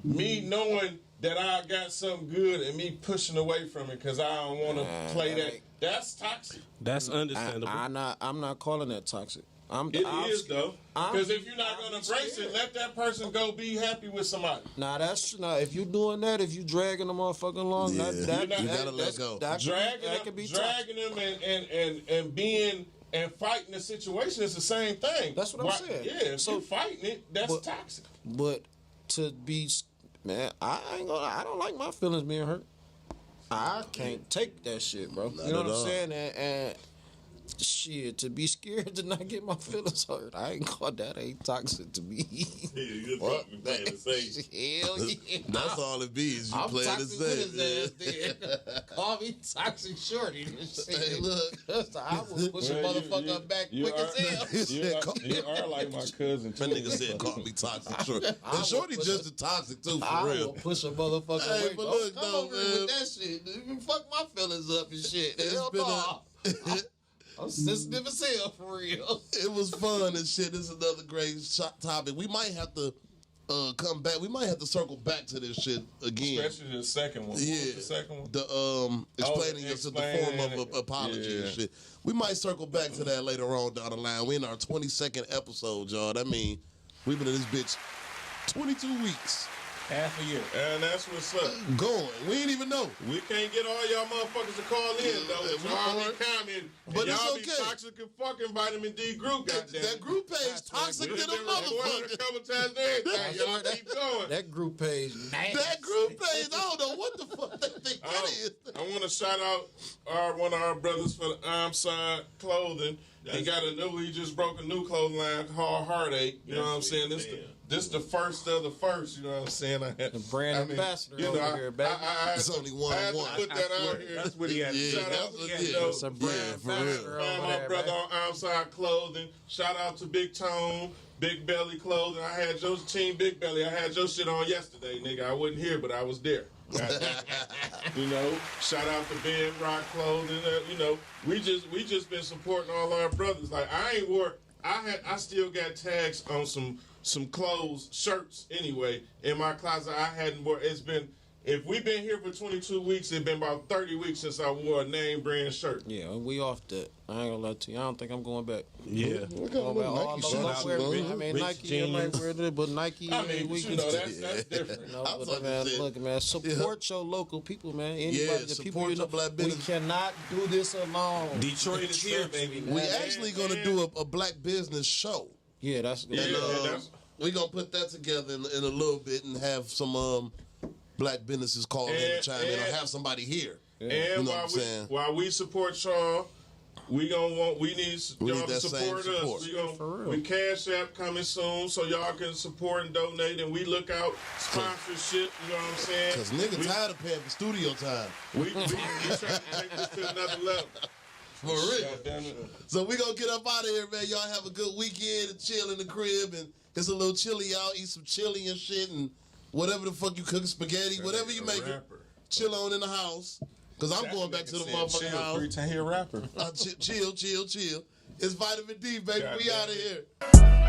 S4: Me knowing that I got something good and me pushing away from it because I don't want to play that. That's toxic.
S2: That's understandable.
S5: I'm not calling that toxic.
S4: It is though. Because if you're not gonna embrace it, let that person go be happy with somebody.
S5: Nah, that's not. If you doing that, if you dragging the motherfucker along,
S1: Yeah.
S5: that
S1: You gotta let go.
S4: Dragging them and being and fighting the situation is the same thing.
S5: That's what I'm saying.
S4: Yeah, if
S5: So-
S4: you fighting it, that's
S5: but-
S4: toxic.
S5: But to be, man, I don't like my feelings being hurt. I can't take that shit, bro.
S1: Not
S5: you know
S1: at
S5: what
S1: all.
S5: I'm saying? And shit, to be scared to not get my feelings hurt, I ain't called that ain't toxic to me. Hell yeah.
S1: That's all it be is you
S5: I'm
S1: playing the
S5: toxic with his
S1: same.
S5: ass then. Call me toxic shorty.
S1: Hey, look.
S5: I will push a motherfucker back quick as hell.
S4: You are like my cousin.
S1: That nigga said call me toxic. Sure. And Shorty just as toxic too,
S5: I
S1: for
S5: will
S1: real.
S5: push a motherfucker
S1: Hey,
S5: away.
S1: but
S5: Don't
S1: look,
S5: come
S1: though,
S5: over here
S1: man.
S5: with that shit. You fuck my feelings up and shit.
S1: It's
S5: Hell
S1: been
S5: no. I'm sensitive as hell for real.
S1: It was fun and shit. This is another great topic. We might have to come back. We might have to circle back to this shit again.
S4: Especially the second one.
S1: Yeah,
S4: What was the second one?
S1: the explaining yourself, the form
S4: explaining
S1: of apology and
S4: yeah.
S1: shit. We might circle back to that later on down the line. We in our 22nd episode, y'all. That mean we've been in this bitch 22 weeks.
S2: Half a year.
S4: And that's what's up.
S1: Going. We ain't even know.
S4: We can't get all y'all motherfuckers to call in, though.
S1: Yeah, we
S4: Y'all
S1: aren't.
S4: be commenting.
S1: But
S4: and
S1: it's
S4: y'all
S1: okay.
S4: be toxic and fucking vitamin D group, goddamn.
S1: That group page toxic
S4: We've
S1: than a
S4: been recording
S1: motherfucker.
S4: a couple times and everything. Y'all keep going.
S5: That group page nasty.
S1: That group page, I don't know what the fuck they think that is.
S4: I want to shout out one of our brothers for the Side Clothing. He got he just broke a new clothing line called Heartache. You know what I'm saying? This the first of the first. You know what I'm saying?
S5: The brand ambassador over here, baby.
S1: It's only one
S4: I had
S1: on
S4: to
S1: one.
S4: put that out here.
S2: That's what he had to
S1: Yeah,
S2: do.
S4: Shout
S1: that's
S4: out
S1: what
S4: to
S1: it
S4: you
S1: is.
S4: know,
S5: It's a brand
S1: Yeah, for
S5: ambassador
S1: real.
S5: over
S4: my
S5: there,
S4: brother
S5: man.
S4: on Outside Clothing. Shout out to Big Tone, Big Belly Clothing. I had your team Big Belly. I had your shit on yesterday, nigga. I wasn't here, but I was there. You know, shout out to Ben Rock Clothing. You know, we just been supporting all our brothers. Like I ain't wore. I still got tags on some clothes, shirts anyway in my closet. I hadn't wore. if we've been here for 22 weeks, it's been about 30 weeks since I wore a name brand shirt.
S5: Yeah, we off that. I ain't gonna lie to you. I don't think I'm going back.
S2: Yeah.
S1: We got a
S5: Going back.
S1: little
S5: All
S1: Nike
S5: the
S1: shit.
S5: logo wear, I mean,
S2: Rich
S5: Nike, I might
S2: jeans.
S5: wear it, but Nike,
S4: I mean,
S5: we
S4: but you
S5: can
S4: know, that's different.
S5: You know,
S1: I'm
S5: but
S1: talking
S5: man,
S1: shit.
S5: look, man, support your local people, man. Anybody, the
S1: support
S5: people you
S1: your
S5: know,
S1: black
S5: we
S1: business.
S5: cannot do this alone.
S2: Detroit is here, baby.
S1: We actually gonna do a black business show.
S5: Yeah, that's good.
S1: And
S4: that's-
S1: we gonna put that together in a little bit and have some black businesses call in and chime in, or have somebody here.
S4: And
S1: You know what I'm saying?
S4: while we support y'all, we need y'all
S1: need
S4: to
S1: that same
S4: support
S1: support.
S4: us.
S5: For real.
S4: We Cash App coming soon, so y'all can support and donate, and we look out sponsorship. You know what I'm saying?
S1: Cause niggas tired of paying for studio time.
S4: We trying to take this to another level.
S1: For real.
S4: Goddamn it.
S1: So we gonna get up out of here, man. Y'all have a good weekend and chill in the crib, and it's a little chilly out. Eat some chili and shit, and whatever the fuck you cook, spaghetti, whatever you make it.
S4: Rapper.
S1: Chill on in the house. Cause I'm going back to the motherfucking house.
S2: 3 10 rapper.
S1: Chill. It's vitamin D, baby. We
S4: Goddamn
S1: out of
S4: it.
S1: here.